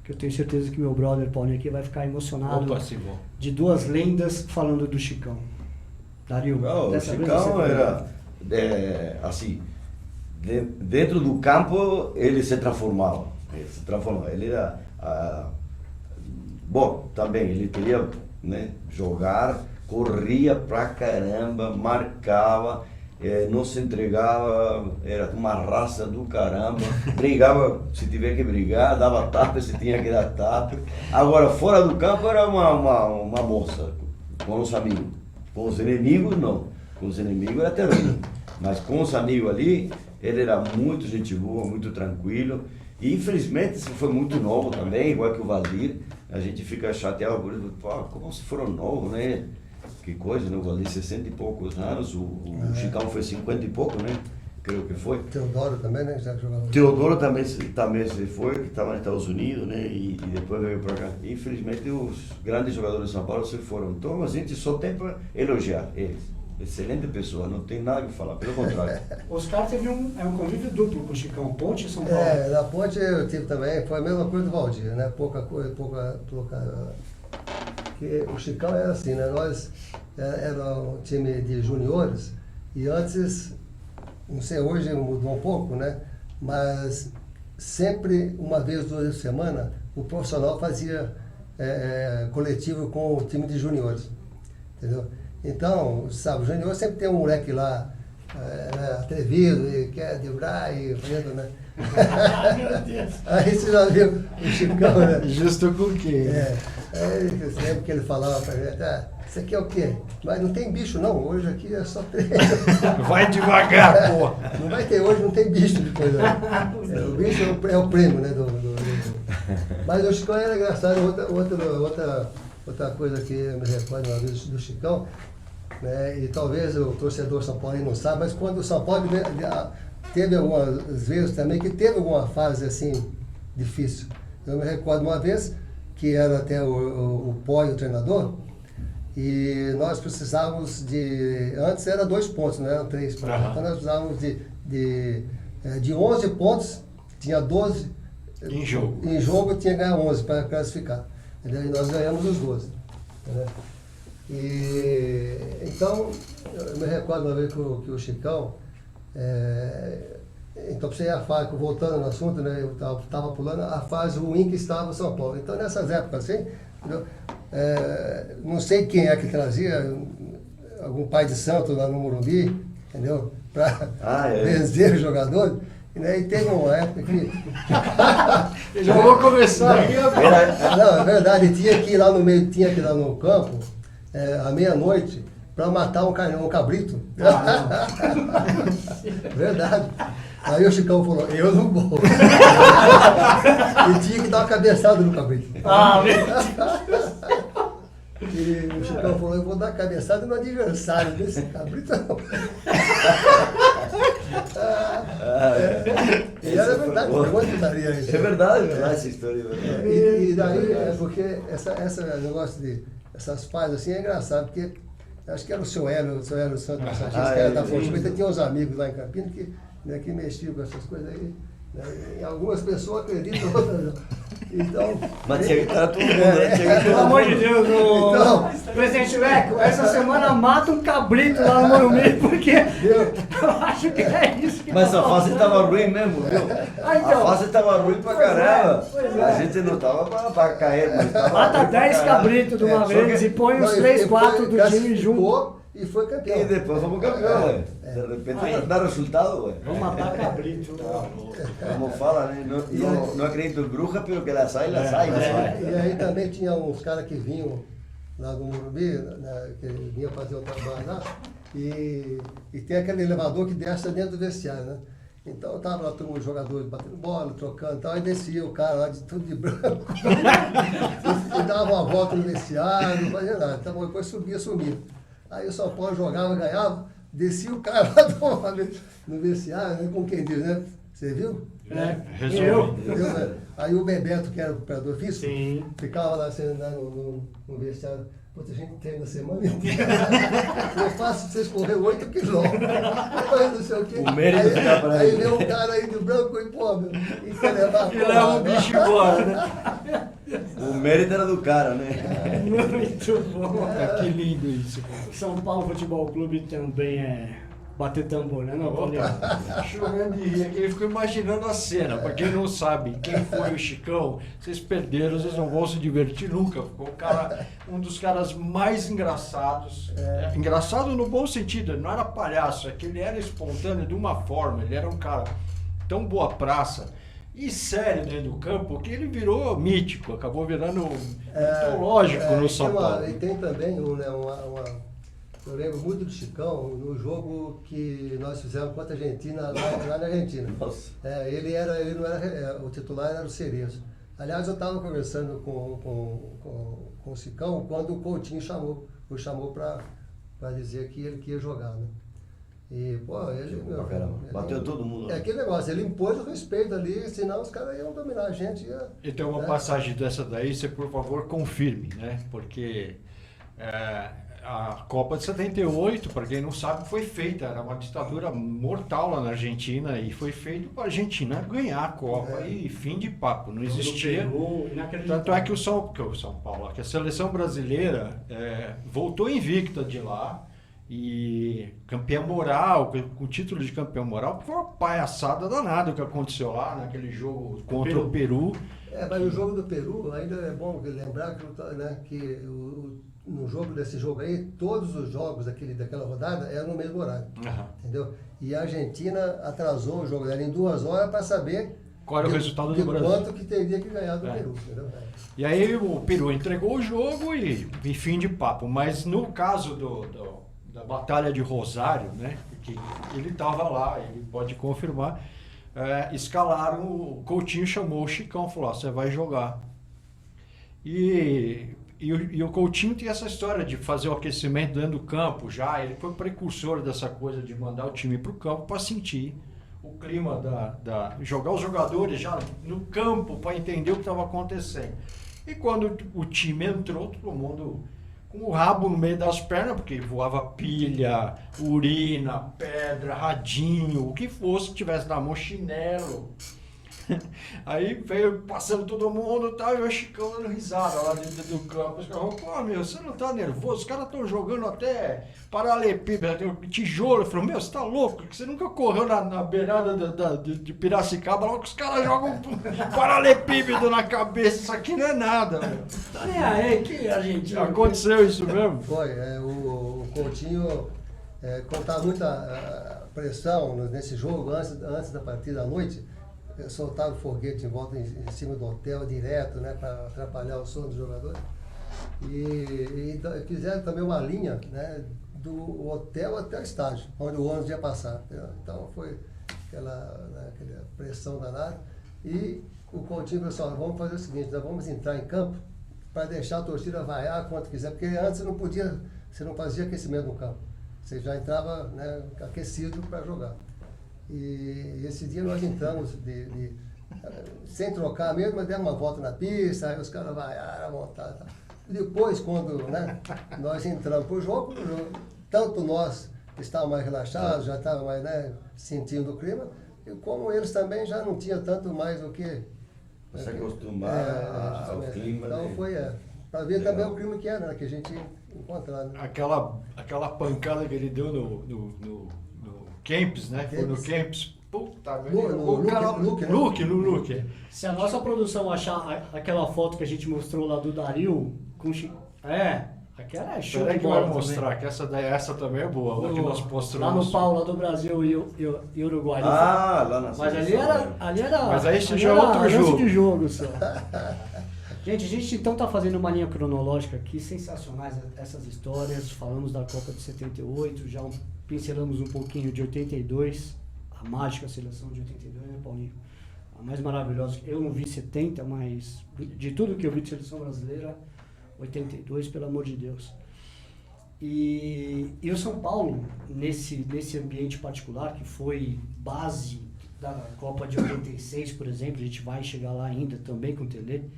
que eu tenho certeza que meu brother Paulinho aqui vai ficar emocionado. Opa, Simão. De duas lendas falando do Chicão. Dario, Não, o dessa vez Chicão você era assim, dentro do campo ele se transformava. Ele era bom, também ele queria, né, jogar, corria pra caramba, marcava, não se entregava, era uma raça do caramba, brigava se tiver que brigar, dava tapa se tinha que dar tapa. Agora fora do campo era uma moça com os amigos, com os inimigos não, com os inimigos era terrível, mas com os amigos ali ele era muito gente boa, muito tranquilo. E infelizmente isso foi muito novo também, igual que o Valdir, a gente fica chateado por isso, pô, como se foram novos, né? Que coisa, né? O Valdir 60 e poucos anos, o Chicão foi 50 e pouco, né? Creio que foi. Teodoro também, né? Já jogava. Teodoro também se foi, que estava nos Estados Unidos, né? E depois veio para cá. Infelizmente os grandes jogadores de São Paulo se foram. Então a gente só tem para elogiar eles. Excelente pessoa, não tem nada que falar, pelo contrário. Oscar teve um convívio duplo com o Chicão, Ponte e São Paulo. Na Ponte eu tive também, foi a mesma coisa do Valdir, né? Pouca coisa. Que o Chicão era assim, né? Nós era um time de juniores e antes, não sei, hoje mudou um pouco, né? Mas sempre, uma vez, 2 vezes por semana, o profissional fazia coletivo com o time de juniores, entendeu? Então, sabe, o junior sempre tem um moleque lá atrevido e quer driblar e fazendo, né? Meu Deus. Aí você já viu o Chicão, né? Justo com o quê? Aí eu lembro que ele falava pra gente, isso aqui é o quê? Mas não tem bicho não, hoje aqui é só treino. Vai devagar, porra. Não vai ter hoje, não tem bicho depois. Né? O bicho é o prêmio, né? Mas o Chicão era engraçado, outra coisa que eu me recordo uma vez do Chicão, né? E talvez o torcedor São Paulo não sabe, mas quando o São Paulo teve algumas vezes também que teve alguma fase assim difícil. Eu me recordo uma vez que era até o Pó, o treinador, e nós precisávamos antes era 2 pontos, não eram 3 pontos. Então nós precisávamos de 11 pontos, tinha 12 em jogo. Em jogo tinha que ganhar 11 para classificar. Entendeu? E nós ganhamos os 12. Entendeu? Então, eu me recordo uma vez que o Chicão, então você a fase, voltando no assunto, né, eu estava pulando a fase ruim que estava o São Paulo. Então nessas épocas assim, entendeu? Não sei quem é que trazia, algum pai de santo lá no Morumbi, entendeu? vencer os jogadores. Né? E teve uma época que... Eu já vou começar aqui. Não, é verdade, tinha que ir lá no meio, tinha que ir lá no campo, à meia-noite, para matar um cabrito. Verdade. Aí o Chicão falou, eu não vou. E tinha que dar uma cabeçada no cabrito. E o Chicão falou, eu vou dar cabeçada no adversário desse cabrito não. E era verdade, quanto daria isso? É verdade essa história. E daí, porque esse negócio de essas paz assim é engraçado, porque acho que era o seu Hélio Santos Massagista, que era da Fonte Preta, tinha uns amigos lá em Campinas que mexiam com essas coisas aí. Né? E algumas pessoas acreditam, outras não. Então, mas tinha que estar todo mundo, né? Pelo amor de Deus, então, presidente Leco, essa semana mata um cabrito lá no Morumbi, porque eu acho que é isso que Mas a fase estava ruim mesmo, viu? então. A fase estava ruim pra caramba. Pois é. A gente não estava pra cair, mas tava Mata ruim pra 10 caramba. cabritos de uma vez e põe os 3, 4 do time junto. E foi campeão. E depois fomos campeão, ué. De repente dá resultado, ué. Vamos matar cabrito. Como fala, né? Não acredito em bruxa, pelo que ela sai, né? E aí também tinha uns caras que vinham lá do Morumbi, né, que vinham fazer o trabalho lá, e tem aquele elevador que desce dentro do vestiário, né? Então tava lá todos os jogadores batendo bola, trocando e tal, aí descia o cara lá de tudo de branco, e dava uma volta no vestiário, não fazia nada. Então depois sumia. Aí o São Paulo jogava, ganhava, descia o cara lá no vestiário, né, como quem diz, né? Você viu? Resolvi. Aí o Bebeto, que era o preparador físico, Sim. ficava lá no vestiário. Pô, a gente treina a semana inteira. Eu faço vocês correr 8 quilômetros. Não sei o quê. O mérito fica pra Aí ele. vem um cara aí de branco e, pô, meu, e quer levar E leva o bicho embora, né? O mérito era do cara, né? Muito bom. Que lindo isso. São Paulo Futebol Clube também é bater tambor, né, não, Paulinho? Chorando de rir aqui, ele ficou imaginando a cena. Pra quem não sabe quem foi o Chicão, vocês perderam, vocês não vão se divertir nunca. Ficou um dos caras mais engraçados. Engraçado no bom sentido, ele não era palhaço, é que ele era espontâneo de uma forma, ele era um cara tão boa praça e sério dentro do campo que ele virou mítico, acabou virando mitológico no São Paulo. E tem também eu lembro muito do Chicão no jogo que nós fizemos contra a Argentina, lá na Argentina. Nossa. Ele não era, o titular era o Cerezo. Aliás, eu estava conversando com o Chicão quando o Coutinho o chamou para dizer que ele ia jogar, né? E, pô, ele... Pra caramba. Bateu todo mundo. É aquele negócio, ele impôs o respeito ali, senão os caras iam dominar a gente. Então, uma passagem dessa daí, você, por favor, confirme, né? Porque a Copa de 78, para quem não sabe, foi feita, era uma ditadura mortal lá na Argentina e foi feito para a Argentina ganhar a Copa e fim de papo, não existia. Tanto é que o São Paulo, que a seleção brasileira voltou invicta de lá e campeão moral, com o título de campeão moral, foi uma palhaçada danada o que aconteceu lá naquele jogo contra o Peru. Mas o jogo do Peru, ainda é bom lembrar que no jogo desse jogo aí, todos os jogos daquela rodada eram no mesmo horário. Entendeu? E a Argentina atrasou o jogo dela em 2 horas para saber qual era o resultado do Brasil. Quanto que teria que ganhar do Peru. Entendeu? E aí o Peru entregou o jogo e fim de papo. Mas no caso da Batalha de Rosário, né, que ele estava lá, ele pode confirmar, escalaram, o Coutinho chamou o Chicão, falou, você vai jogar. E o Coutinho tem essa história de fazer o aquecimento dentro do campo já, ele foi precursor dessa coisa de mandar o time para o campo para sentir o clima jogar os jogadores já no campo para entender o que estava acontecendo. E quando o time entrou, todo mundo com o rabo no meio das pernas, porque voava pilha, urina, pedra, radinho, o que fosse, tivesse na mão, chinelo. Aí veio passando todo mundo e tal, e o Chicão dando risada lá dentro do campo. Os caras falaram, pô, meu, você não tá nervoso? Os caras estão jogando até paralelepípedo, tijolo. Eu falei, meu, você tá louco? Você nunca correu na beirada de Piracicaba, lá que os caras jogam paralelepípedo na cabeça. Isso aqui não é nada, meu. Tá nem aí, que Argentina. Aconteceu isso mesmo? Foi, o Coutinho contava muita... pressão nesse jogo, antes da partida à noite, soltaram foguete em volta, em cima do hotel direto, né, para atrapalhar o sono dos jogadores. E fizeram também uma linha, né, do hotel até o estádio, onde o ônibus ia passar. Então foi aquela pressão danada. E o Coutinho falou assim, vamos fazer o seguinte, nós vamos entrar em campo para deixar a torcida vaiar quanto quiser, porque antes você não fazia aquecimento no campo. Você já entrava, né, aquecido para jogar. E esse dia nós entramos sem trocar mesmo, mas demos uma volta na pista, aí os caras vaiaram à vontade. Tá. Depois, quando, né, nós entramos para o jogo, tanto nós que estávamos mais relaxados, já estávamos mais, né, sentindo o clima, e como eles também já não tinham tanto mais o que... Se acostumar ao clima. Então né? foi, para ver também o clima que era, né, que a gente encontrava. Né? Aquela pancada que ele deu no Kempis, né? Foi no Kempis. Puta merda. Luke. Se a nossa produção achar aquela foto que a gente mostrou lá do Dario, aquela é show Espera de que vai bola mostrar, que essa também é boa, lá que nós mostramos. Lá no pau, lá do Brasil e Uruguai. Lá na Mas ali era... Mas aí esse ali já é era outro lance jogo. de jogo só. Gente, a gente então tá fazendo uma linha cronológica aqui, sensacionais essas histórias. Falamos da Copa de 78, já pincelamos um pouquinho de 82, a mágica seleção de 82, né, Paulinho? A mais maravilhosa. Eu não vi 70, mas de tudo que eu vi de seleção brasileira, 82, pelo amor de Deus. E o São Paulo, nesse ambiente particular, que foi base da Copa de 86, por exemplo, a gente vai chegar lá ainda também com o Tele.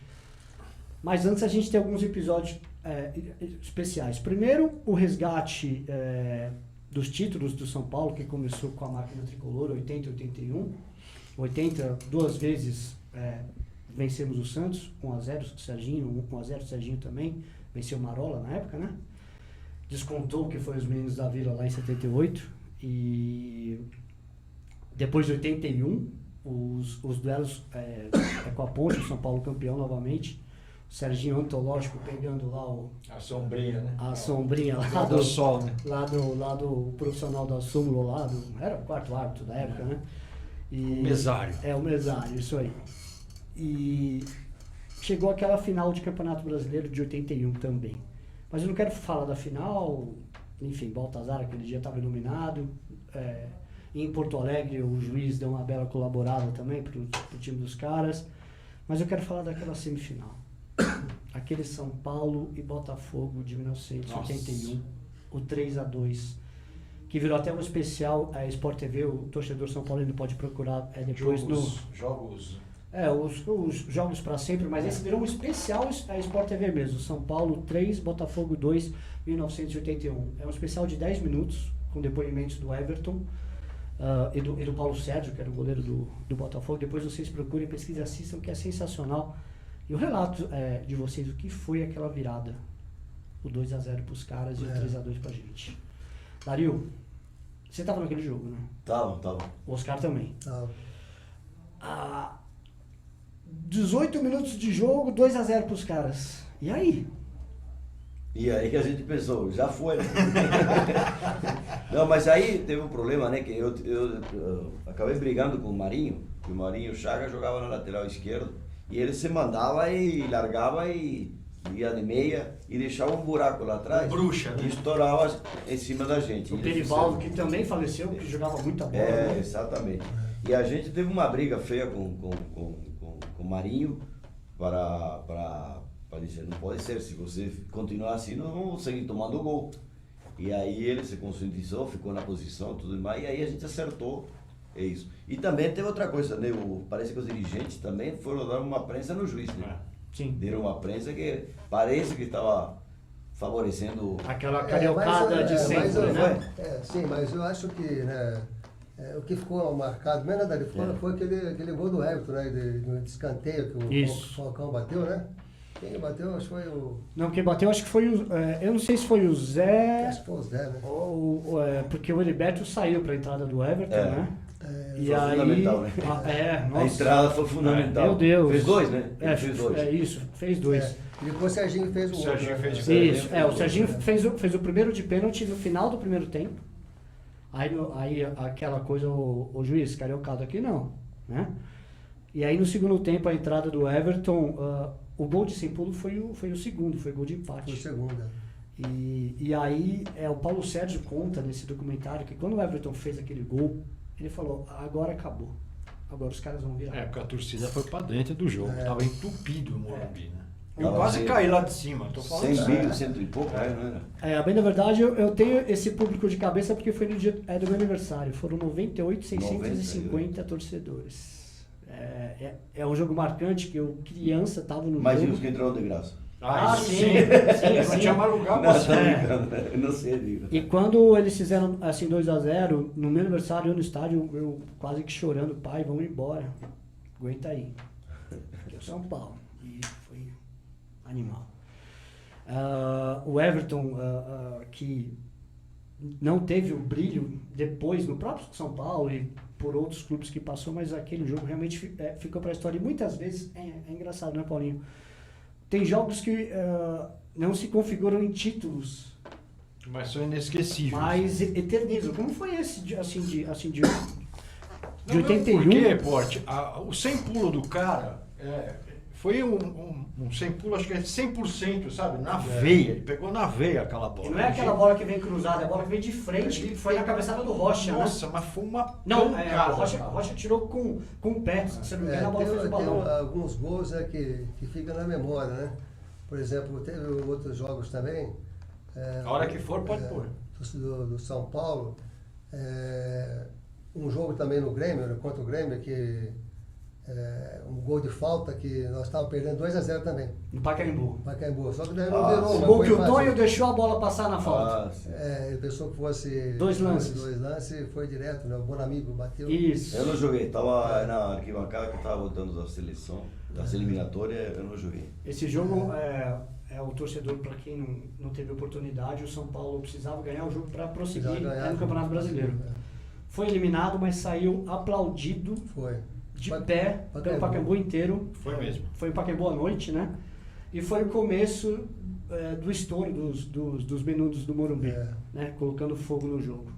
Mas antes a gente tem alguns episódios especiais. Primeiro, o resgate dos títulos do São Paulo, que começou com a máquina tricolor, 80 e 81. 80, duas vezes vencemos o Santos, 1x0 o Serginho, 1x0 o Serginho também, venceu o Marola na época, né? Descontou que foi os meninos da Vila lá em 78. E depois de 81, os duelos com a Ponte, o São Paulo campeão novamente. O Serginho antológico pegando lá a sombrinha, né? A sombrinha lá do sol, né? Lá do profissional da súmula lá, era o quarto árbitro da época, né? E, o mesário. O mesário, isso aí. E chegou aquela final de Campeonato Brasileiro de 81 também. Mas eu não quero falar da final, enfim, Baltazar aquele dia estava iluminado. Em Porto Alegre o juiz deu uma bela colaborada também pro time dos caras. Mas eu quero falar daquela semifinal. Aquele São Paulo e Botafogo de 1981, nossa. O 3x2, que virou até um especial, a Sport TV, o torcedor São Paulino pode procurar depois jogos. Os jogos para sempre, mas esse virou um especial a Sport TV mesmo, São Paulo 3, Botafogo 2, 1981. É um especial de 10 minutos, com depoimentos do Everton e do Paulo Sérgio, que era o goleiro do Botafogo. Depois vocês procurem, pesquisem, assistam, que é sensacional. E o relato de vocês, o que foi aquela virada? O 2x0 pros caras e o 3x2 pra gente. Dario, você tava naquele jogo, né? Tava. O Oscar também. Tava. 18 minutos de jogo, 2x0 pros caras. E aí? E aí que a gente pensou, já foi. Não, mas aí teve um problema, né? Que eu acabei brigando com o Marinho, que o Marinho Chaga jogava na lateral esquerda. E ele se mandava e largava e ia de meia e deixava um buraco lá atrás. Bruxa, né? E estourava em cima da gente. O Perivaldo, que também faleceu, que jogava muita bola. Né? Exatamente. E a gente teve uma briga feia com o Marinho para dizer, não pode ser, se você continuar assim, nós vamos seguir tomando gol. E aí ele se conscientizou, ficou na posição, tudo mais, e aí a gente acertou. É isso. E também teve outra coisa, né? Parece que os dirigentes também foram dar uma prensa no juiz, né? Sim. Deram uma prensa que parece que estava favorecendo... Aquela cariocada de sempre, né? Sim, mas eu acho que, né, o que ficou marcado, mesmo dali fora, foi aquele gol do Everton, né? De escanteio que o Falcão bateu, né? Quem bateu, acho que foi o... Não, quem bateu acho que foi o... eu não sei se foi o Zé... Acho que foi o Zé, né? Porque o Heriberto saiu para a entrada do Everton, né? E foi fundamental, né? A entrada foi fundamental. Meu Deus. Fez dois, né? Fez dois. E depois o Serginho fez o outro. Serginho fez isso, o Serginho fez o primeiro de pênalti no final do primeiro tempo. Aí aquela coisa, o juiz, cariocado aqui não, né? E aí no segundo tempo, a entrada do Everton, o gol de sem pulo foi o segundo, foi o gol de empate. Foi segunda. E aí o Paulo Sérgio conta nesse documentário que quando o Everton fez aquele gol, ele falou, agora acabou. Agora os caras vão virar. Porque a torcida foi pra dentro do jogo. Tava entupido o Morumbi, né? Eu Tava quase sem- caí lá de cima. Tô falando 100 sério. mil, cento e pouco, não era? Bem, na verdade, eu tenho esse público de cabeça porque foi no dia do meu aniversário. Foram 98.650 torcedores. É um jogo marcante que eu, criança, tava no Mas e jogo. os que entraram de graça? Isso sim. Não tinha mais lugar Não, pra tô ser. brincando, eu não sei, digo. E quando eles fizeram assim 2-0, no meu aniversário, eu no estádio, eu quase que chorando, pai, vamos embora. Aguenta aí. Deu São Paulo. E foi animal. O Everton, que não teve o brilho depois no próprio São Paulo e por outros clubes que passou, mas aquele jogo realmente ficou para a história. E muitas vezes, é engraçado, né, Paulinho? Tem jogos que não se configuram em títulos, Mas são inesquecíveis. mas eternizam. Como foi esse de 81? Porque, Porte, o sem pulo do cara foi um sem pulo, acho que é 100%, sabe? Na veia. Ele pegou na veia aquela bola. Não é aquela bola que vem cruzada, é a bola que vem de frente, que foi na cabeçada do Rocha, Nossa, mas foi uma né? A pancada. Rocha tirou com o pé, se não me engano, a bola fez o balão. Tem alguns gols que ficam na memória, né? Por exemplo, teve outros jogos também. A hora que for, pode pôr. Do São Paulo. Um jogo também no Grêmio, contra o Grêmio, que um gol de falta que nós estávamos perdendo 2-0 também. No Pacaembu. Pacaembu. Só que daí não virou. O mas gol foi que o fácil. Tonho deixou a bola passar na falta. sim. Ele pensou que fosse Dois lances. dois lances, foi direto, né? O Bonamigo bateu. Isso. Eu não joguei, tava na arquibancada que eu tava voltando da seleção, das eliminatórias, eu não joguei. Esse jogo o torcedor, para quem não teve oportunidade, o São Paulo precisava ganhar o jogo para prosseguir Precisava ganhar. no Campeonato Brasileiro. Foi eliminado, mas saiu aplaudido Foi. de pé pelo Pacaembu inteiro. Foi mesmo. Foi em Pacaembu à noite, né? E foi o começo do estouro dos menudos do Morumbi, né? Colocando fogo no jogo.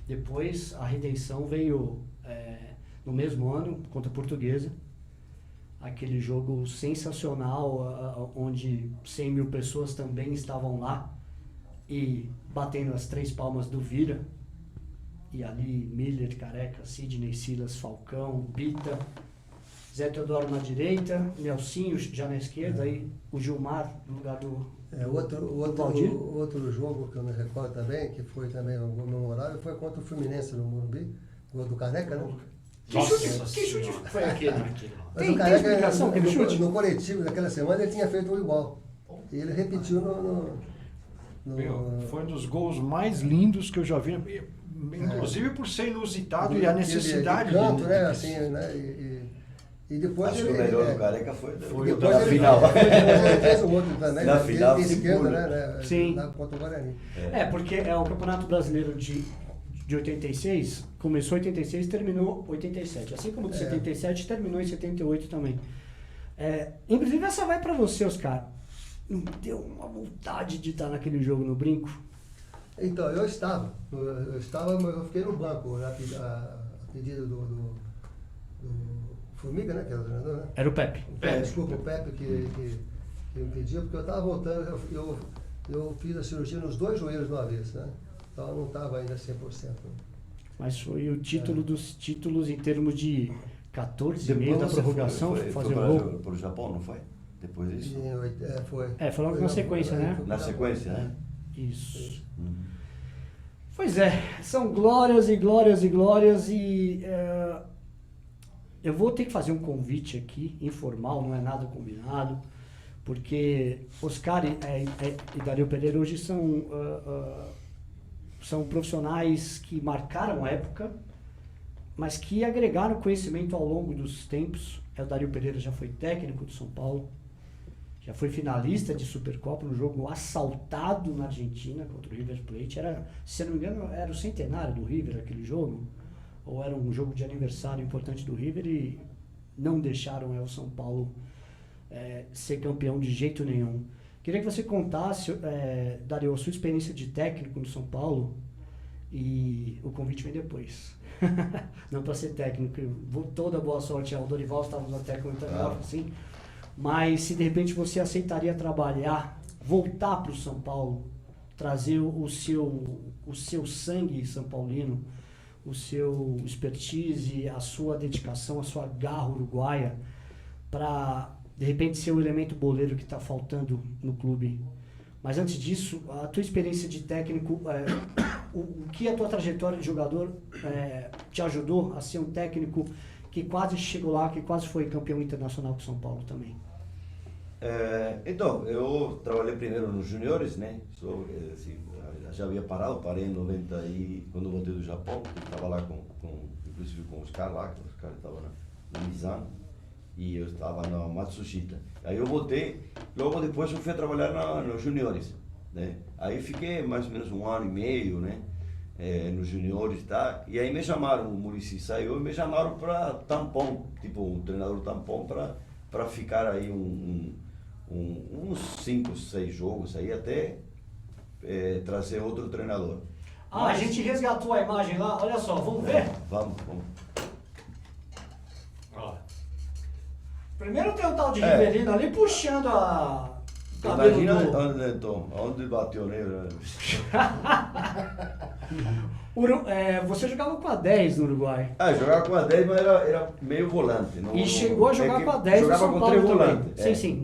Depois, a redenção veio no mesmo ano, contra a Portuguesa. Aquele jogo sensacional, onde 100 mil pessoas também estavam lá e batendo as 3 palmas do Vira. E ali, Miller, Careca, Sidney, Silas, Falcão, Bita, Zé Teodoro na direita, Nelsinho já na esquerda, aí o Gilmar no lugar do Valdir. Outro jogo que eu me recordo também, que foi também um gol memorável, foi contra o Fluminense no Morumbi, gol do Careca, né? Que chute foi aquele? Mas Tem o Careca, explicação aquele chute? no coletivo daquela semana, ele tinha feito um igual. E ele repetiu Foi um dos gols mais lindos que eu já vi. Inclusive por ser inusitado e a necessidade de canto, de- né? de- Assim, né? E depois Acho que o melhor do Careca foi depois na ele- final. depois ele fez o outro também, Na né? final, de esquerda, seguro. né? Sim. Contra o Guarani. Porque o Campeonato Brasileiro de 86, começou em 86 e terminou em 87. Assim como o de 77 terminou em 78 também. Inclusive, essa vai pra você, Oscar. Não deu uma vontade de estar naquele jogo no Brinco? Então, eu estava, mas eu fiquei no banco, a pedido do Formiga, né? Que era o treinador, né? Era o Pepe. Desculpa, o Pepe que me pediu, porque eu estava voltando, eu fiz a cirurgia nos 2 joelhos de uma vez, né? Então eu não estava ainda 100%. Mas foi o título dos títulos em termos de 14 e meio da Depois você prorrogação, foi fazer um gol. para o Japão, não foi? Depois disso? Foi. Foi logo na sequência, né? Na sequência, né? Isso. Uhum. Pois são glórias e glórias e glórias e eu vou ter que fazer um convite aqui, informal, não é nada combinado, porque Oscar e Dario Pereira hoje são profissionais que marcaram a época, mas que agregaram conhecimento ao longo dos tempos. O Dario Pereira já foi técnico do São Paulo, já foi finalista de Supercopa no jogo assaltado na Argentina contra o River Plate. Se eu não me engano, era o centenário do River aquele jogo, ou era um jogo de aniversário importante do River e não deixaram o São Paulo ser campeão de jeito nenhum. Queria que você contasse, Dario, a sua experiência de técnico no São Paulo E o convite vem depois. Não para ser técnico. Toda boa sorte ao Dorival, estávamos até comentando assim. Mas se de repente você aceitaria trabalhar, voltar para o São Paulo, trazer o seu sangue São Paulino, o seu expertise, a sua dedicação, a sua garra uruguaia, para de repente ser o elemento boleiro que está faltando no clube. Mas antes disso, a tua experiência de técnico, o que a tua trajetória de jogador te ajudou a ser um técnico que quase chegou lá, que quase foi campeão internacional com São Paulo também? Então, eu trabalhei primeiro nos juniores, né? Assim, já havia parei em 90 e quando voltei do Japão, estava lá inclusive com os caras lá, que os caras estavam na Mizano, e eu estava na Matsushita. Aí eu voltei, logo depois eu fui a trabalhar nos juniores, né? Aí fiquei mais ou menos 1 ano e meio, né? Nos juniores, tá? E aí me chamaram, o Muricy saiu e me chamaram para tampão, tipo um treinador tampão para ficar aí uns 5, 6 jogos aí até trazer outro treinador. A gente resgatou a imagem lá, olha só, vamos ver? Vamos. Ó. Primeiro tem o tal de Rivelino ali puxando o cabelo Imagina onde bateu, né? Você jogava com a 10 no Uruguai. Jogava com a 10, mas era meio volante. Chegou a jogar com a 10 no jogava São com Paulo 3 também. volantes. Sim,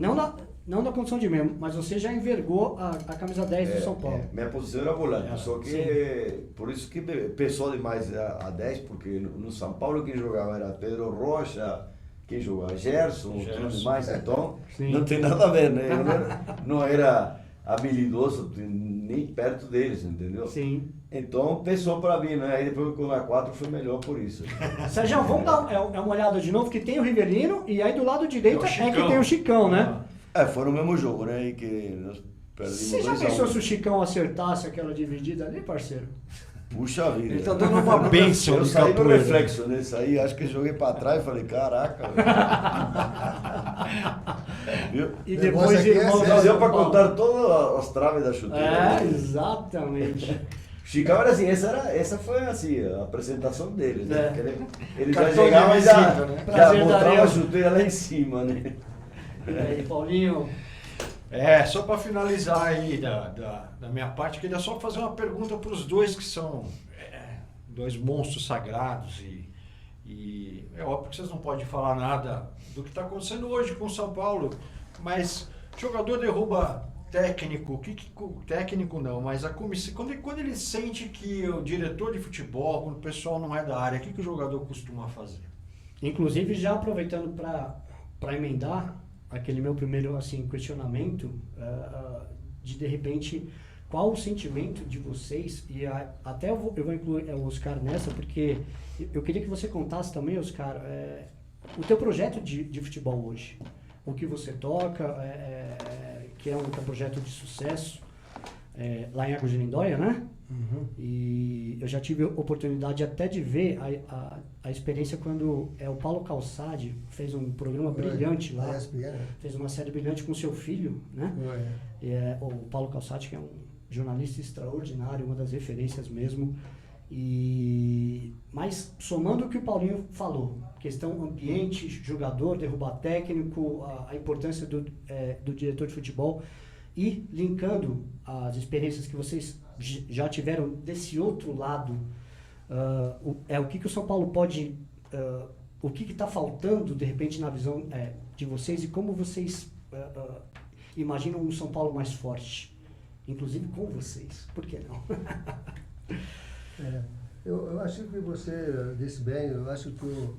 não na condição de membro, mas você já envergou a camisa 10 do São Paulo. Minha posição era volante, só que por isso que pesou demais a 10, porque no São Paulo quem jogava era Pedro Rocha, quem jogava Gerson, tudo mais, então não tem nada a ver, né? Eu não era habilidoso nem perto deles, entendeu? Sim. Então pesou para mim, né? Aí depois com a 4 foi melhor por isso. Sérgio, vamos dar uma olhada de novo, que tem o Rivelino e aí do lado direito que tem o Chicão, né? Foi no mesmo jogo, né? E que nós perdemos. Você já pensou se o Chicão acertasse aquela dividida ali, parceiro? Puxa vida. Ele tá dando uma bênção Eu de saí no capoeira. reflexo, né? Saí, acho que joguei pra trás e falei, caraca. Viu? E depois Não deu pra contar todas as traves da chuteira. Exatamente. Chicão era assim, essa foi assim, a apresentação dele, né? Porque ele já Cartão de chegava e visita, né? já Prazer, mostrava Dario. a chuteira lá em cima, né? E aí, Paulinho? Só para finalizar aí da minha parte, queria só fazer uma pergunta para os dois que são dois monstros sagrados e é óbvio que vocês não podem falar nada do que está acontecendo hoje com o São Paulo, mas jogador derruba técnico, técnico não, mas a comissão, quando ele sente que o diretor de futebol, quando o pessoal não é da área, o que o jogador costuma fazer? Inclusive, já aproveitando para emendar aquele meu primeiro assim, questionamento, de repente, qual o sentimento de vocês, e até eu vou incluir o Oscar nessa, porque eu queria que você contasse também, Oscar, o teu projeto de futebol hoje, o que você toca, que é um projeto de sucesso, lá em Águas de Lindóia, né? Uhum. E eu já tive a oportunidade até de ver a experiência quando o Paulo Calçade fez um programa brilhante lá, fez uma série brilhante com seu filho, né? E o Paulo Calçade, que é um jornalista extraordinário, uma das referências mesmo. Mas somando o que o Paulinho falou, questão ambiente, jogador, derrubar técnico, a importância do diretor de futebol, e linkando as experiências que vocês já tiveram desse outro lado, o que o São Paulo pode, o que está faltando de repente na visão de vocês, e como vocês imaginam um São Paulo mais forte, inclusive com vocês, por que não? Eu acho que você disse bem, eu acho que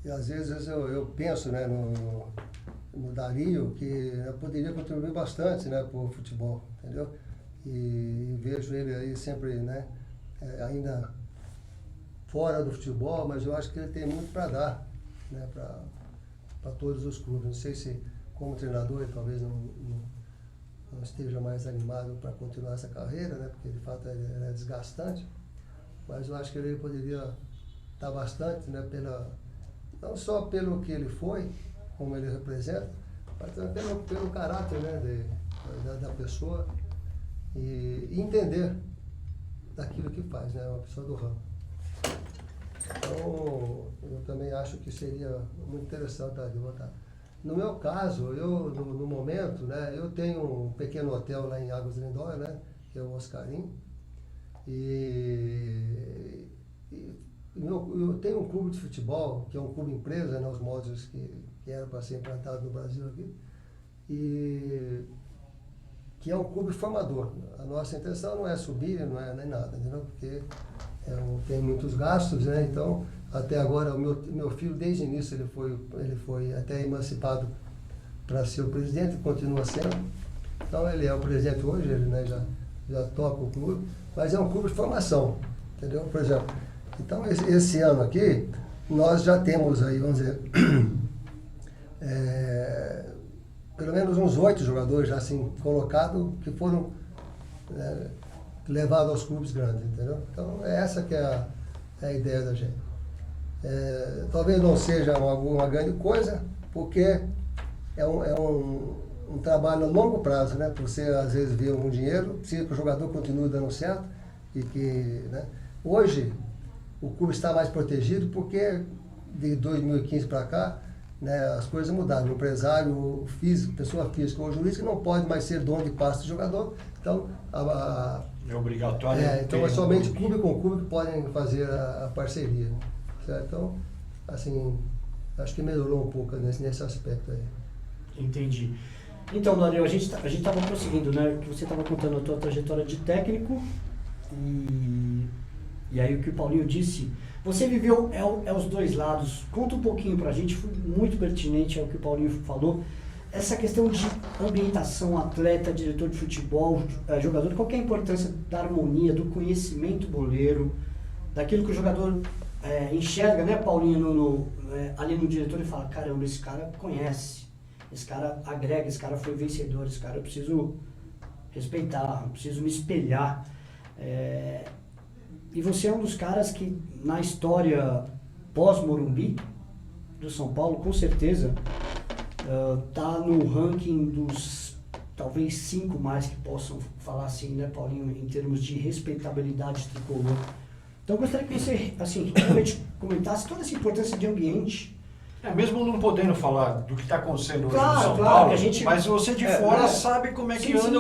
e às vezes eu penso, né, no Dario, que poderia contribuir bastante, né, para o futebol, entendeu? E vejo ele aí sempre, né, ainda fora do futebol, mas eu acho que ele tem muito para dar, né, para todos os clubes. Não sei se como treinador ele talvez não esteja mais animado para continuar essa carreira, né, porque de fato é desgastante, mas eu acho que ele poderia dar bastante, né, não só pelo que ele foi, como ele representa, mas também pelo caráter, né, da pessoa, e entender daquilo que faz, né? Uma pessoa do ramo. Então, eu também acho que seria muito interessante ali votar. No meu caso, eu, no momento, né, eu tenho um pequeno hotel lá em Águas de Lindóia, né, que é o Oscarim, e eu tenho um clube de futebol, que é um clube empresa, né, os moldes que era para ser implantado no Brasil aqui, e que é um clube formador. A nossa intenção não é subir, não é nem nada, entendeu? Porque tem muitos gastos, né? Então, até agora, o meu filho, desde o início, ele foi até emancipado para ser o presidente, continua sendo. Então, ele é o presidente hoje, ele, né, já toca o clube, mas é um clube de formação, entendeu? Por exemplo, então, esse ano aqui, nós já temos aí, vamos dizer, pelo menos uns 8 jogadores já assim colocados que foram levados aos clubes grandes, entendeu? Então, essa que é a ideia da gente. Talvez não seja uma grande coisa, porque é um trabalho a longo prazo, né? Você às vezes vê algum dinheiro, precisa que o jogador continue dando certo e que, né? Hoje o clube está mais protegido porque de 2015 para cá, né, as coisas mudaram. O empresário físico, pessoa física ou jurídica não pode mais ser dono de passe de jogador, então é obrigatório. Então é somente clube com clube que podem fazer a parceria, certo? Então, assim, acho que melhorou um pouco nesse aspecto aí. Entendi. Então, Daniel, a gente estava prosseguindo, né? Que você estava contando a tua trajetória de técnico e aí o que o Paulinho disse, você viveu os dois lados. Conta um pouquinho pra gente, foi muito pertinente ao que o Paulinho falou. Essa questão de ambientação, atleta, diretor de futebol, jogador, qual que é a importância da harmonia, do conhecimento boleiro, daquilo que o jogador enxerga, né, Paulinho, ali no diretor e fala, caramba, esse cara conhece, esse cara agrega, esse cara foi vencedor, esse cara eu preciso respeitar, eu preciso me espelhar. E você é um dos caras que, na história pós-Morumbi do São Paulo, com certeza, tá no ranking dos, talvez, 5 mais que possam falar assim, né, Paulinho, em termos de respeitabilidade tricolor. Então, eu gostaria que você, assim, realmente comentasse toda essa importância de ambiente. Mesmo não podendo falar do que está acontecendo hoje Claro, no São claro, Paulo, que a gente- mas você de fora sabe como é que Sim, anda,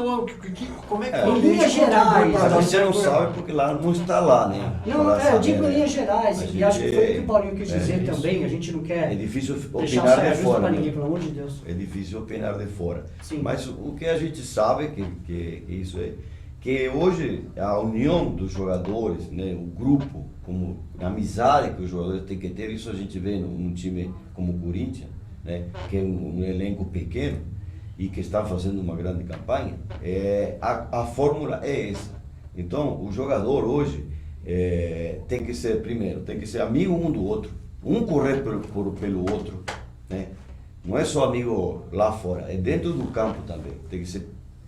como é que o Em linhas ambiente gerais, contribui para Mas você não isso. sabe porque lá não está lá, né? Não, Para eu saber, digo em né? linhas gerais, A e acho que gente- foi o que o Paulinho quis dizer isso. também, a gente não quer É difícil deixar opinar saia de justa fora. pra né? ninguém, pelo amor de Deus. É difícil opinar de fora. Sim. Mas o que a gente sabe que isso é que hoje a união dos jogadores, né, o grupo, como a amizade que os jogadores têm que ter, isso a gente vê num time como o Corinthians, né, que é um elenco pequeno e que está fazendo uma grande campanha. A fórmula é essa. Então, o jogador hoje tem que ser, primeiro, tem que ser amigo um do outro, um correr pelo outro, né? Não é só amigo lá fora, é dentro do campo também. Tem que ser,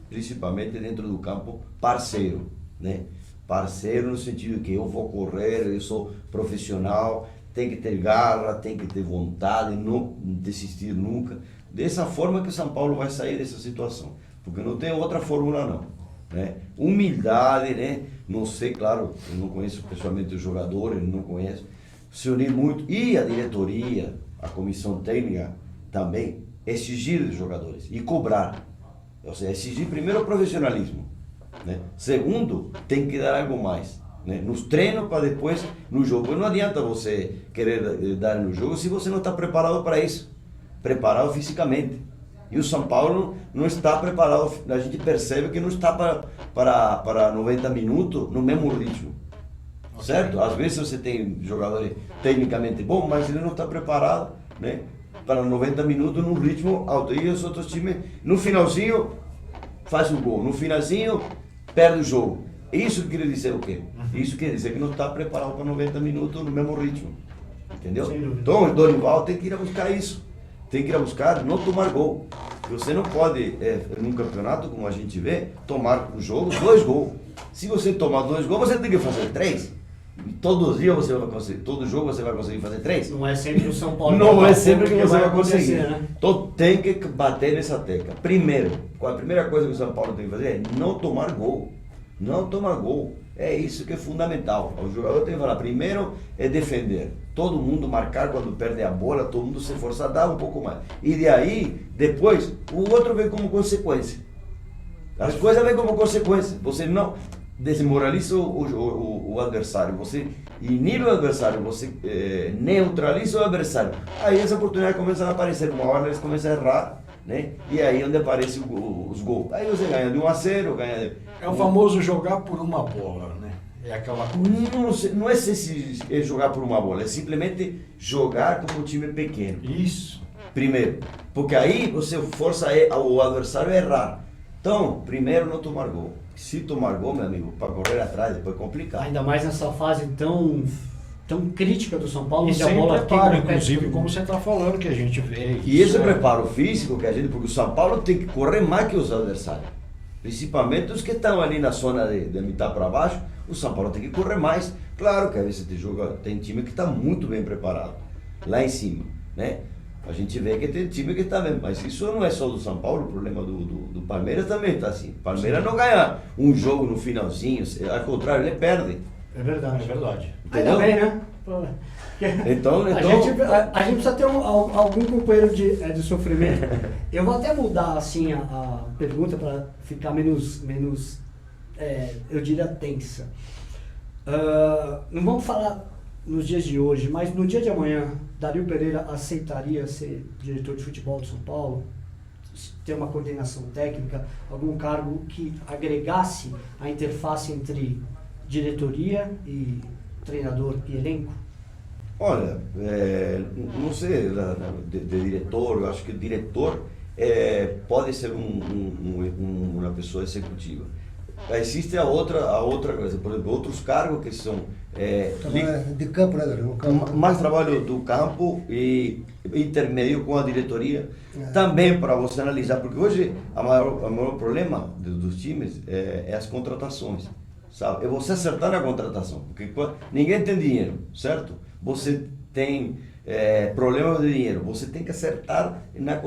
principalmente dentro do campo, parceiro, né? Parceiro no sentido que eu vou correr, eu sou profissional, tem que ter garra, tem que ter vontade, não desistir nunca. Dessa forma que o São Paulo vai sair dessa situação, porque não tem outra fórmula não, né? Humildade, né? Não sei, claro, eu não conheço pessoalmente os jogadores, não conheço, se unir muito, e a diretoria, a comissão técnica também, exigir dos jogadores e cobrar, ou seja, exigir primeiro o profissionalismo, né? Segundo, tem que dar algo mais, né? Nos treinos para depois no jogo. Não adianta você querer dar no jogo se você não está preparado para isso, preparado fisicamente. E o São Paulo não está preparado, a gente percebe que não está para 90 minutos no mesmo ritmo, certo? Às vezes você tem jogadores tecnicamente bons, mas ele não está preparado, né, para 90 minutos num ritmo alto. E os outros times, no finalzinho, faz um gol, no finalzinho, perde o jogo. Isso quer dizer o quê? Isso quer dizer que não está preparado para 90 minutos no mesmo ritmo, entendeu? Sem dúvida. Então o Dorival tem que ir a buscar isso, tem que ir a buscar não tomar gol. Você não pode, num campeonato, como a gente vê, tomar um jogo 2 gols. Se você tomar 2 gols, você tem que fazer 3. Todos os dias você vai conseguir, todo jogo você vai conseguir fazer 3. Não é sempre o São Paulo. Não é sempre que você vai acontecer, conseguir. né? Então tem que bater nessa tecla. Primeiro, a primeira coisa que o São Paulo tem que fazer é não tomar gol. Não tomar gol. É isso que é fundamental. O jogador tem que falar, primeiro é defender. Todo mundo marcar quando perde a bola, todo mundo se esforçar, dar um pouco mais. E de aí, depois, o outro vem como consequência. As coisas vêm como consequência. Você não desmoraliza o adversário, você inibe o adversário, você neutraliza o adversário. Aí as oportunidades começam a aparecer, uma hora eles começam a errar, né? E aí onde aparecem os gols. Aí você ganha de 1-0, ganha... É o famoso jogar por uma bola, né? É aquela coisa. Não é se jogar por uma bola, é simplesmente jogar como um time pequeno. Isso. Primeiro, porque aí você força o adversário a errar. Então, primeiro não tomar gol. Se tomar gol, meu amigo, para correr atrás depois é complicado. Ainda mais nessa fase tão crítica do São Paulo, E onde a sem bola preparo, fica no pé de inclusive, todo como mundo. você está falando, que a gente vê. E esse isso preparo físico que a gente, porque o São Paulo tem que correr mais que os adversários. Principalmente os que estão ali na zona de metade para baixo, o São Paulo tem que correr mais. Claro que às vezes tem time que está muito bem preparado, lá em cima, né? A gente vê que tem time que está bem, mas isso não é só do São Paulo, o problema do Palmeiras também está assim. O Palmeiras não ganha um jogo no finalzinho, ao contrário, ele perde. É verdade. É verdade. Ainda Entendeu? bem, né? Então, A gente precisa ter algum companheiro de sofrimento. Eu vou até mudar assim a pergunta para ficar menos eu diria, tensa. Não vamos falar nos dias de hoje, mas no dia de amanhã, Dario Pereira aceitaria ser diretor de futebol de São Paulo? Ter uma coordenação técnica, algum cargo que agregasse a interface entre diretoria e treinador e elenco? Olha, não sei, de diretor, eu acho que o diretor pode ser uma pessoa executiva. Existe a outra coisa, por exemplo, outros cargos que são De campo, né, Dario? No campo. mais trabalho do campo e intermédio com a diretoria, também para você analisar, porque hoje o maior problema dos times é as contratações, sabe? É você acertar na contratação, porque ninguém tem dinheiro, certo? Você tem problema de dinheiro, você tem que acertar na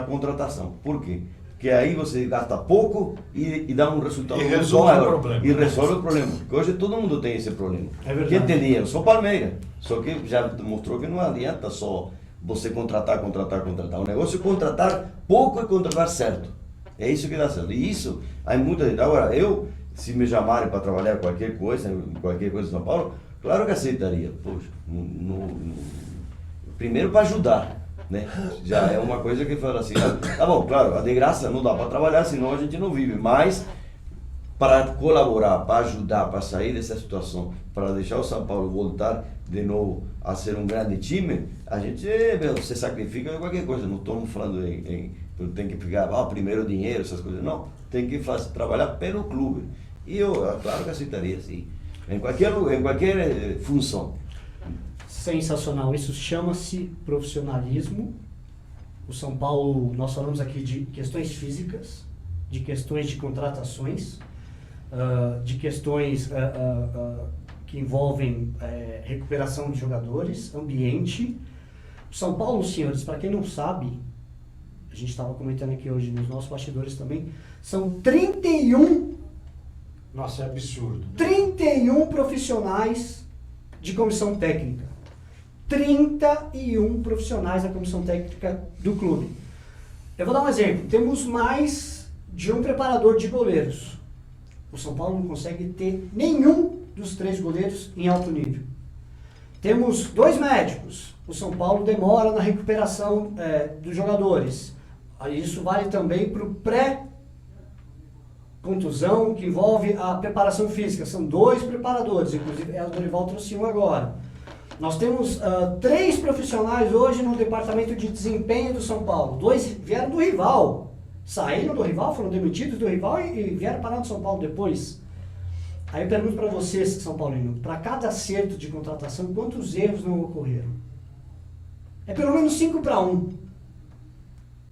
contratação. Por quê? Porque aí você gasta pouco e dá um resultado muito resolve maior. o problema. E resolve o problema. Porque hoje todo mundo tem esse problema. É verdade. Quem tem dinheiro? Só Palmeiras. Só que já mostrou que não adianta só você contratar. O negócio é contratar pouco e contratar certo. É isso que dá certo. E isso, há muita gente. Agora, se me chamarem para trabalhar qualquer coisa em São Paulo, claro que aceitaria. Poxa, primeiro para ajudar. Né? Já é uma coisa que fala assim, tá bom, claro, a de graça não dá para trabalhar, senão a gente não vive, mas para colaborar, para ajudar, para sair dessa situação, para deixar o São Paulo voltar de novo a ser um grande time, a gente se sacrifica de qualquer coisa. Não estamos falando tem que pegar primeiro dinheiro, essas coisas, não, tem que trabalhar pelo clube. E eu, claro que aceitaria, sim, em qualquer função. Sensacional, isso chama-se profissionalismo. O São Paulo, nós falamos aqui de questões físicas, de questões de contratações, de questões que envolvem recuperação de jogadores, ambiente. O São Paulo, senhores, para quem não sabe, a gente estava comentando aqui hoje nos nossos bastidores também, são 31 Nossa, é absurdo. 31 profissionais de comissão técnica. 31 profissionais da comissão técnica do clube. Eu vou dar um exemplo. Temos mais de um preparador de goleiros. O São Paulo não consegue ter nenhum dos 3 goleiros em alto nível. Temos 2 médicos. O São Paulo demora na recuperação dos jogadores. Isso vale também para o pré-contusão, que envolve a preparação física. São 2 preparadores, inclusive o Dorival trouxe um agora. Nós temos 3 profissionais hoje no departamento de desempenho do São Paulo. 2 vieram do rival. Saíram do rival, foram demitidos do rival e vieram parar no São Paulo depois. Aí eu pergunto para vocês, São Paulino, para cada acerto de contratação, quantos erros não ocorreram? É pelo menos 5-1.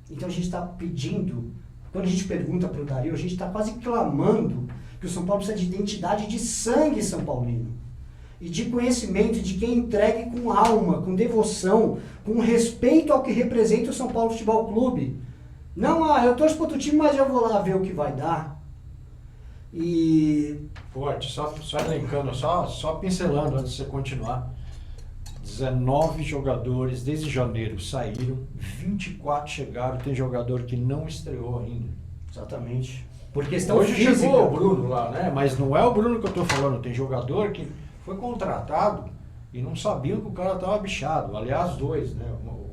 Então a gente está pedindo, quando a gente pergunta para o Dario, a gente está quase clamando que o São Paulo precisa de identidade de sangue São Paulino. E de conhecimento de quem entregue com alma, com devoção, com respeito ao que representa o São Paulo Futebol Clube. Não, eu torço para outro time, mas eu vou lá ver o que vai dar. E Forte, só elencando, só pincelando antes de você continuar. 19 jogadores desde janeiro saíram, 24 chegaram, tem jogador que não estreou ainda. exatamente. Por questão Hoje física. chegou o Bruno lá, né? Mas não é o Bruno que eu tô falando, tem jogador que foi contratado e não sabiam que o cara tava bichado. Aliás, dois, né? O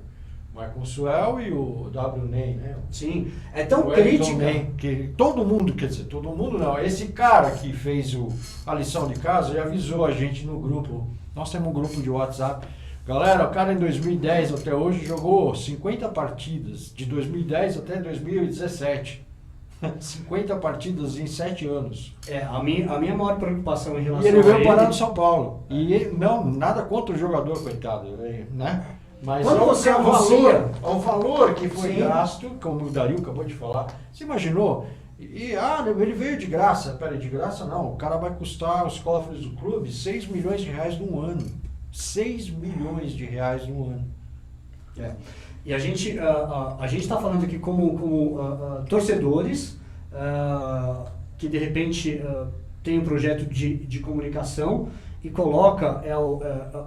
Marcon Suel e o W. Ney, né? Sim, é tão O Wellington crítica. Ney, que todo mundo, quer dizer, todo mundo não, esse cara que fez a lição de casa já avisou a gente no grupo. Nós temos um grupo de WhatsApp. Galera, o cara em 2010 até hoje jogou 50 partidas, de 2010 até 2017. 50 partidas em 7 anos. A minha maior preocupação em relação E ele veio a parar no São Paulo. E não, nada contra o jogador, coitado, né? Mas Quando você o anuncia- valor que foi Sim. gasto, como o Dario acabou de falar, você imaginou? Ele veio de graça. Peraí, de graça não. O cara vai custar aos cofres do clube 6 milhões de reais num ano. 6 milhões de reais num ano. E a gente está falando aqui como torcedores que de repente tem um projeto de comunicação e coloca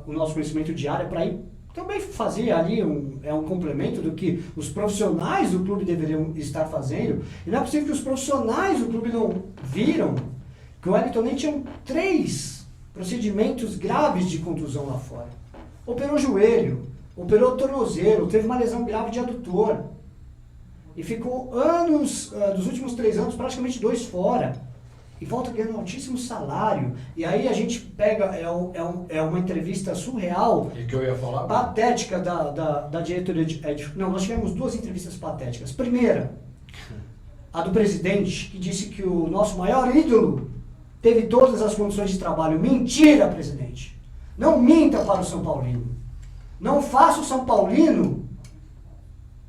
o nosso conhecimento diário para ir também fazer ali um complemento do que os profissionais do clube deveriam estar fazendo. E não é possível que os profissionais do clube não viram que o Wellington nem tinha 3 procedimentos graves de contusão lá fora. Operou joelho, operou tornozelo, teve uma lesão grave de adutor. E ficou anos, dos últimos 3 anos, praticamente 2 fora. E volta ganhando um altíssimo salário. E aí a gente pega, é uma entrevista surreal, E que eu ia falar? patética da diretoria Não, nós tivemos 2 entrevistas patéticas. Primeira, a do presidente, que disse que o nosso maior ídolo teve todas as condições de trabalho. Mentira, presidente. Não minta para o São Paulino. Não faça o São Paulino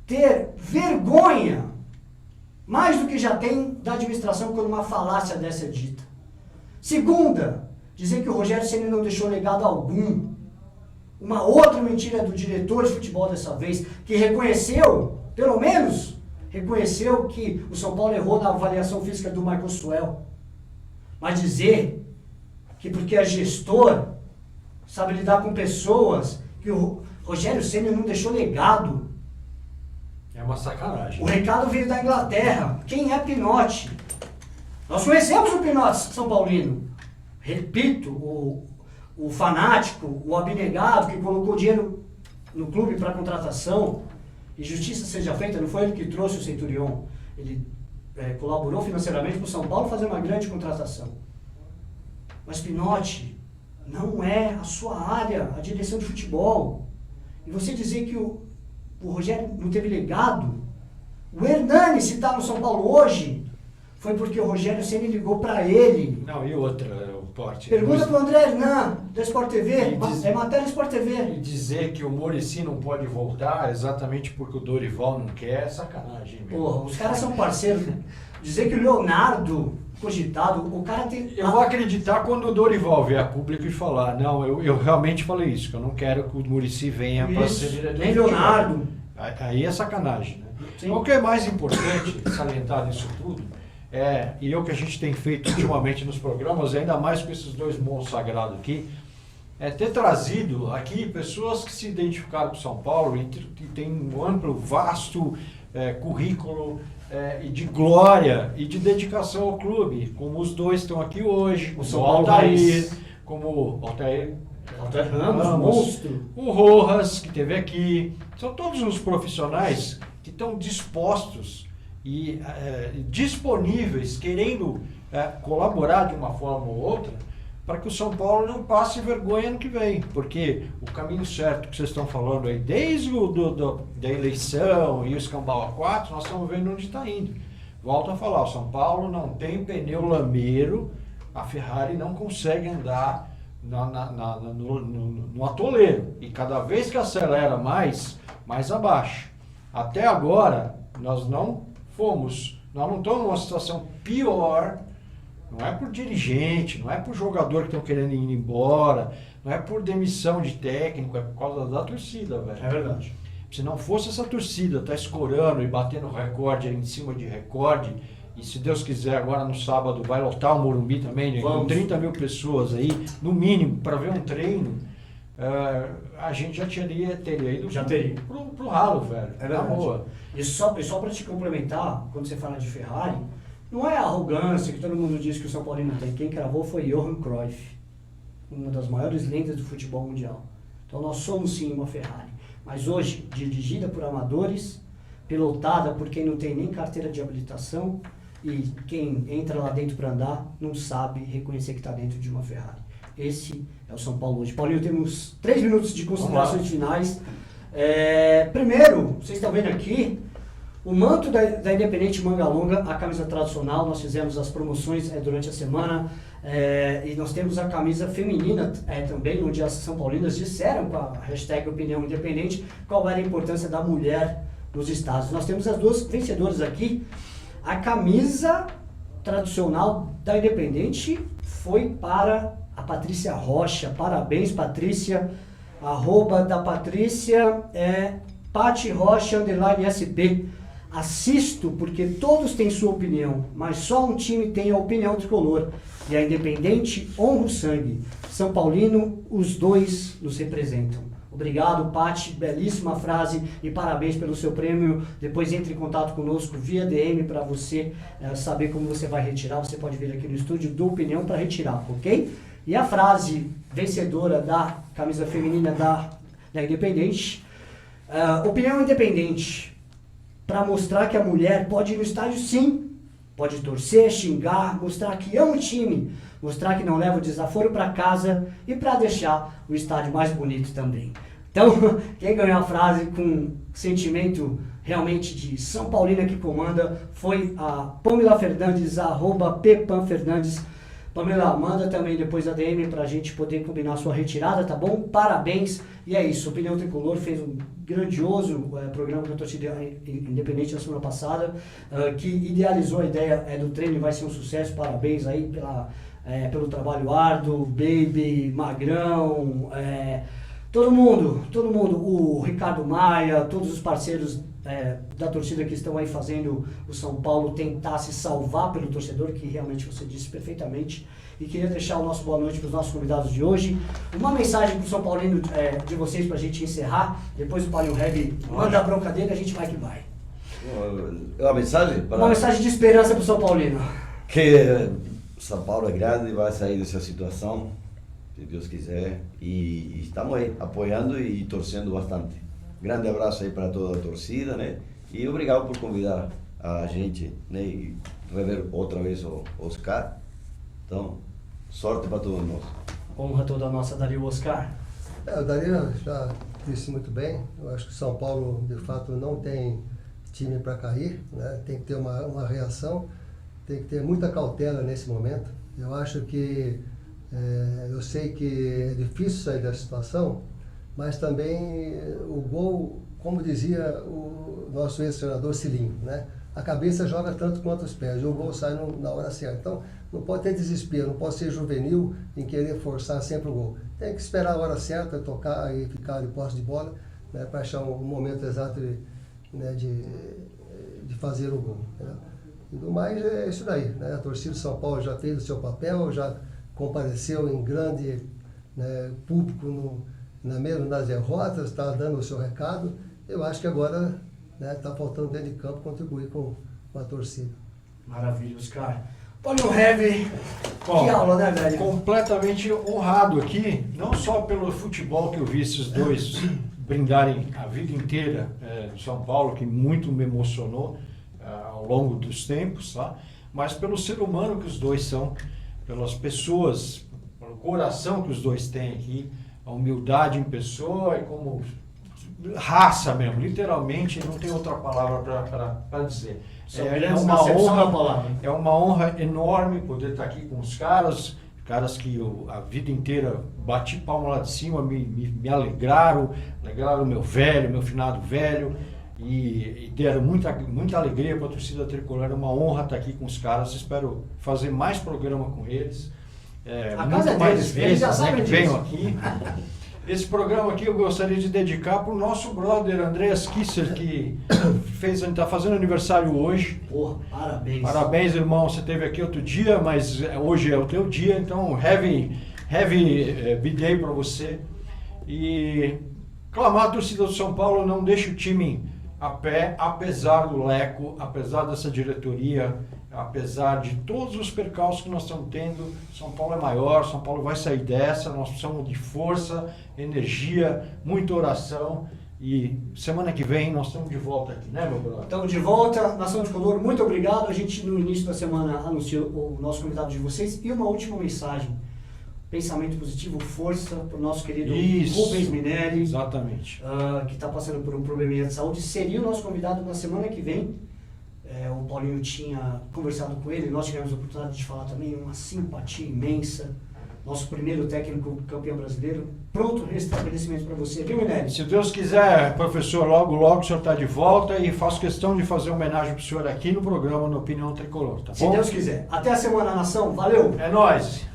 ter vergonha, mais do que já tem da administração quando uma falácia dessa é dita. Segunda, dizer que o Rogério Ceni não deixou legado algum. Uma outra mentira do diretor de futebol dessa vez, que reconheceu, pelo menos, reconheceu que o São Paulo errou na avaliação física do Marcon Suel. Mas dizer que porque é gestor, sabe lidar com pessoas, que o Rogério Ceni não deixou legado. É uma sacanagem. O recado veio da Inglaterra. Quem é Pinotti? Nós conhecemos o Pinotti São Paulino. Repito, o fanático, o abnegado que colocou dinheiro no clube para contratação. E justiça seja feita, não foi ele que trouxe o Centurion. Ele colaborou financeiramente com o São Paulo fazer uma grande contratação. Mas Pinotti não é a sua área, a direção de futebol. E você dizer que o Rogério não teve legado, o Hernani, se está no São Paulo hoje, foi porque o Rogério Ceni ligou para ele. Não, e outra, o Porte. Pergunta para o André Hernan, da Sport TV, é matéria Sport E TV. dizer que o Muricy não pode voltar exatamente porque o Dorival não quer, é sacanagem. Meu. Porra, os caras são parceiros. Dizer que o Leonardo, cogitado, o cara tem... Eu vou acreditar quando o Dorival vier a público e falar, não, eu realmente falei isso, que eu não quero que o Muricy venha para Isso, ser diretor. nem de futebol. Leonardo. Aí é sacanagem, né? Sim. O que é mais importante salientar nisso tudo e o que a gente tem feito ultimamente nos programas, ainda mais com esses 2 monstros sagrados aqui, é ter trazido aqui pessoas que se identificaram com São Paulo e tem um amplo, vasto currículo e de glória e de dedicação ao clube, como os 2 estão aqui hoje, O o São Paulo Altair, Raiz. como o Altair Ramos, monstro. o Rojas, que esteve aqui. São todos os profissionais que estão dispostos e disponíveis, querendo colaborar de uma forma ou outra, para que o São Paulo não passe vergonha no que vem. Porque o caminho certo que vocês estão falando aí, desde da eleição e o escambau a 4, nós estamos vendo onde está indo. Volto a falar, o São Paulo não tem pneu lameiro, a Ferrari não consegue andar no atoleiro, e cada vez que acelera mais abaixo. Até agora nós não estamos numa situação pior, não é por dirigente, não é por jogador que estão querendo ir embora, não é por demissão de técnico, é por causa da torcida, velho. É verdade. Se não fosse essa torcida tá escorando e batendo recorde em cima de recorde E se Deus quiser, agora no sábado vai lotar o Morumbi também, né? Com Vamos. 30 mil pessoas aí, no mínimo, para ver um treino, a gente já teria ido Já teria. pro ralo, velho. É Na verdade. boa. E só para te complementar, quando você fala de Ferrari, não é a arrogância que todo mundo diz que o São Paulino tem. Quem cravou foi Johan Cruyff, uma das maiores lendas do futebol mundial. Então nós somos sim uma Ferrari. Mas hoje, dirigida por amadores, pilotada por quem não tem nem carteira de habilitação, e quem entra lá dentro para andar não sabe reconhecer que está dentro de uma Ferrari. Esse é o São Paulo hoje. Paulinho, temos 3 minutos de considerações finais. Primeiro, vocês estão vendo aqui, o manto da Independente Manga Longa, a camisa tradicional. Nós fizemos as promoções durante a semana, e nós temos a camisa feminina também, onde as São Paulinas disseram com a hashtag Opinião Independente qual era a importância da mulher nos estádios. Nós temos as duas vencedoras aqui. A camisa tradicional da Independente foi para a Patrícia Rocha. Parabéns, Patrícia. Arroba da Patrícia é Pati Rocha _SP. Assisto porque todos têm sua opinião, mas só um time tem a opinião tricolor. E a Independente honra o sangue. São Paulino, os dois nos representam. Obrigado, Pati, belíssima frase e parabéns pelo seu prêmio. Depois entre em contato conosco via DM para você saber como você vai retirar. Você pode vir aqui no estúdio do Opinião para retirar, ok? E a frase vencedora da camisa feminina da Independente, Opinião Independente, para mostrar que a mulher pode ir no estádio sim, pode torcer, xingar, mostrar que ama o time, mostrar que não leva o desaforo para casa e para deixar o estádio mais bonito também. Então, quem ganhou a frase com sentimento realmente de São Paulina que comanda foi a Pamela Fernandes, @ppanfernandes. Pamela, manda também depois a DM pra gente poder combinar a sua retirada, tá bom? Parabéns. E é isso, o Opinião Tricolor fez um grandioso programa com a torcida independente na semana passada, que idealizou a ideia do treino e vai ser um sucesso. Parabéns aí pelo trabalho árduo, Baby, Magrão, todo mundo, o Ricardo Maia, todos os parceiros da torcida que estão aí fazendo o São Paulo tentar se salvar pelo torcedor, que realmente você disse perfeitamente. E queria deixar o nosso boa noite para os nossos convidados de hoje. Uma mensagem para o São Paulino de vocês para a gente encerrar. Depois o Paulinho Heavy manda a bronca dele, a gente vai que vai. Uma mensagem? Uma mensagem de esperança para o São Paulino. Que São Paulo é grande e vai sair dessa situação, se Deus quiser. E estamos aí apoiando e torcendo bastante. Grande abraço aí para toda a torcida, né? E obrigado por convidar a gente, né? E rever outra vez o Oscar. Então, sorte para todos nós. Honra toda nossa, Dario Oscar. O Dario já disse muito bem. Eu acho que o São Paulo, de fato, não tem time para cair, né? Tem que ter uma reação, tem que ter muita cautela nesse momento. Eu acho que, eu sei que é difícil sair da situação, mas também o gol, como dizia o nosso ex-treinador Cilinho, né? A cabeça joga tanto quanto os pés, e o gol sai na hora certa. Então, não pode ter desespero, não pode ser juvenil em querer forçar sempre o gol. Tem que esperar a hora certa, tocar e ficar de posse de bola, né, para achar um momento exato de fazer o gol. Né? E do mais é isso daí. Né? A torcida de São Paulo já fez o seu papel, já compareceu em grande, né, público mesmo nas derrotas, está dando o seu recado. Eu acho que agora está faltando dentro de campo contribuir com a torcida. Maravilha, Oscar. Paulinho Heavy, Bom, que aula, né, velho? Completamente honrado aqui, não só pelo futebol que eu vi esses dois brindarem a vida inteira do São Paulo, que muito me emocionou ao longo dos tempos, tá? Mas pelo ser humano que os dois são, pelas pessoas, pelo coração que os dois têm aqui, a humildade em pessoa e como raça mesmo, literalmente, não tem outra palavra para dizer. É uma honra enorme poder estar aqui com os caras que eu, a vida inteira bati palma lá de cima, me alegraram meu finado velho, e deram muita alegria para a torcida tricolor. É uma honra estar aqui com os caras, espero fazer mais programa com eles, A muito casa é mais deles, vezes, eles já sabem que disso. venham aqui. Esse programa aqui eu gostaria de dedicar para o nosso brother Andreas Kisser, que está fazendo aniversário hoje. Porra, parabéns. Parabéns, irmão. Você esteve aqui outro dia, mas hoje é o teu dia, então heavy B-Day para você. E clamar a torcida do São Paulo, não deixe o time a pé, apesar do Leco, apesar dessa diretoria, apesar de todos os percalços que nós estamos tendo. São Paulo é maior, São Paulo vai sair dessa, nós precisamos de força, energia, muita oração. E semana que vem nós estamos de volta aqui, né, meu brother? Estamos de volta, Nação de Condor, muito obrigado. A gente no início da semana anunciou o nosso convidado de vocês. E uma última mensagem, pensamento positivo, força para o nosso querido Rubens Minelli. Exatamente. Que está passando por um probleminha de saúde. Seria o nosso convidado na semana que vem. O Paulinho tinha conversado com ele, nós tivemos a oportunidade de falar também, uma simpatia imensa. Nosso primeiro técnico campeão brasileiro. Pronto, restabelecimento para você, viu, Minelli? Se Deus quiser, professor, logo o senhor está de volta e faço questão de fazer homenagem para o senhor aqui no programa, no Opinião Tricolor, tá bom? Se Deus quiser. Até a semana, nação. Valeu! É nóis!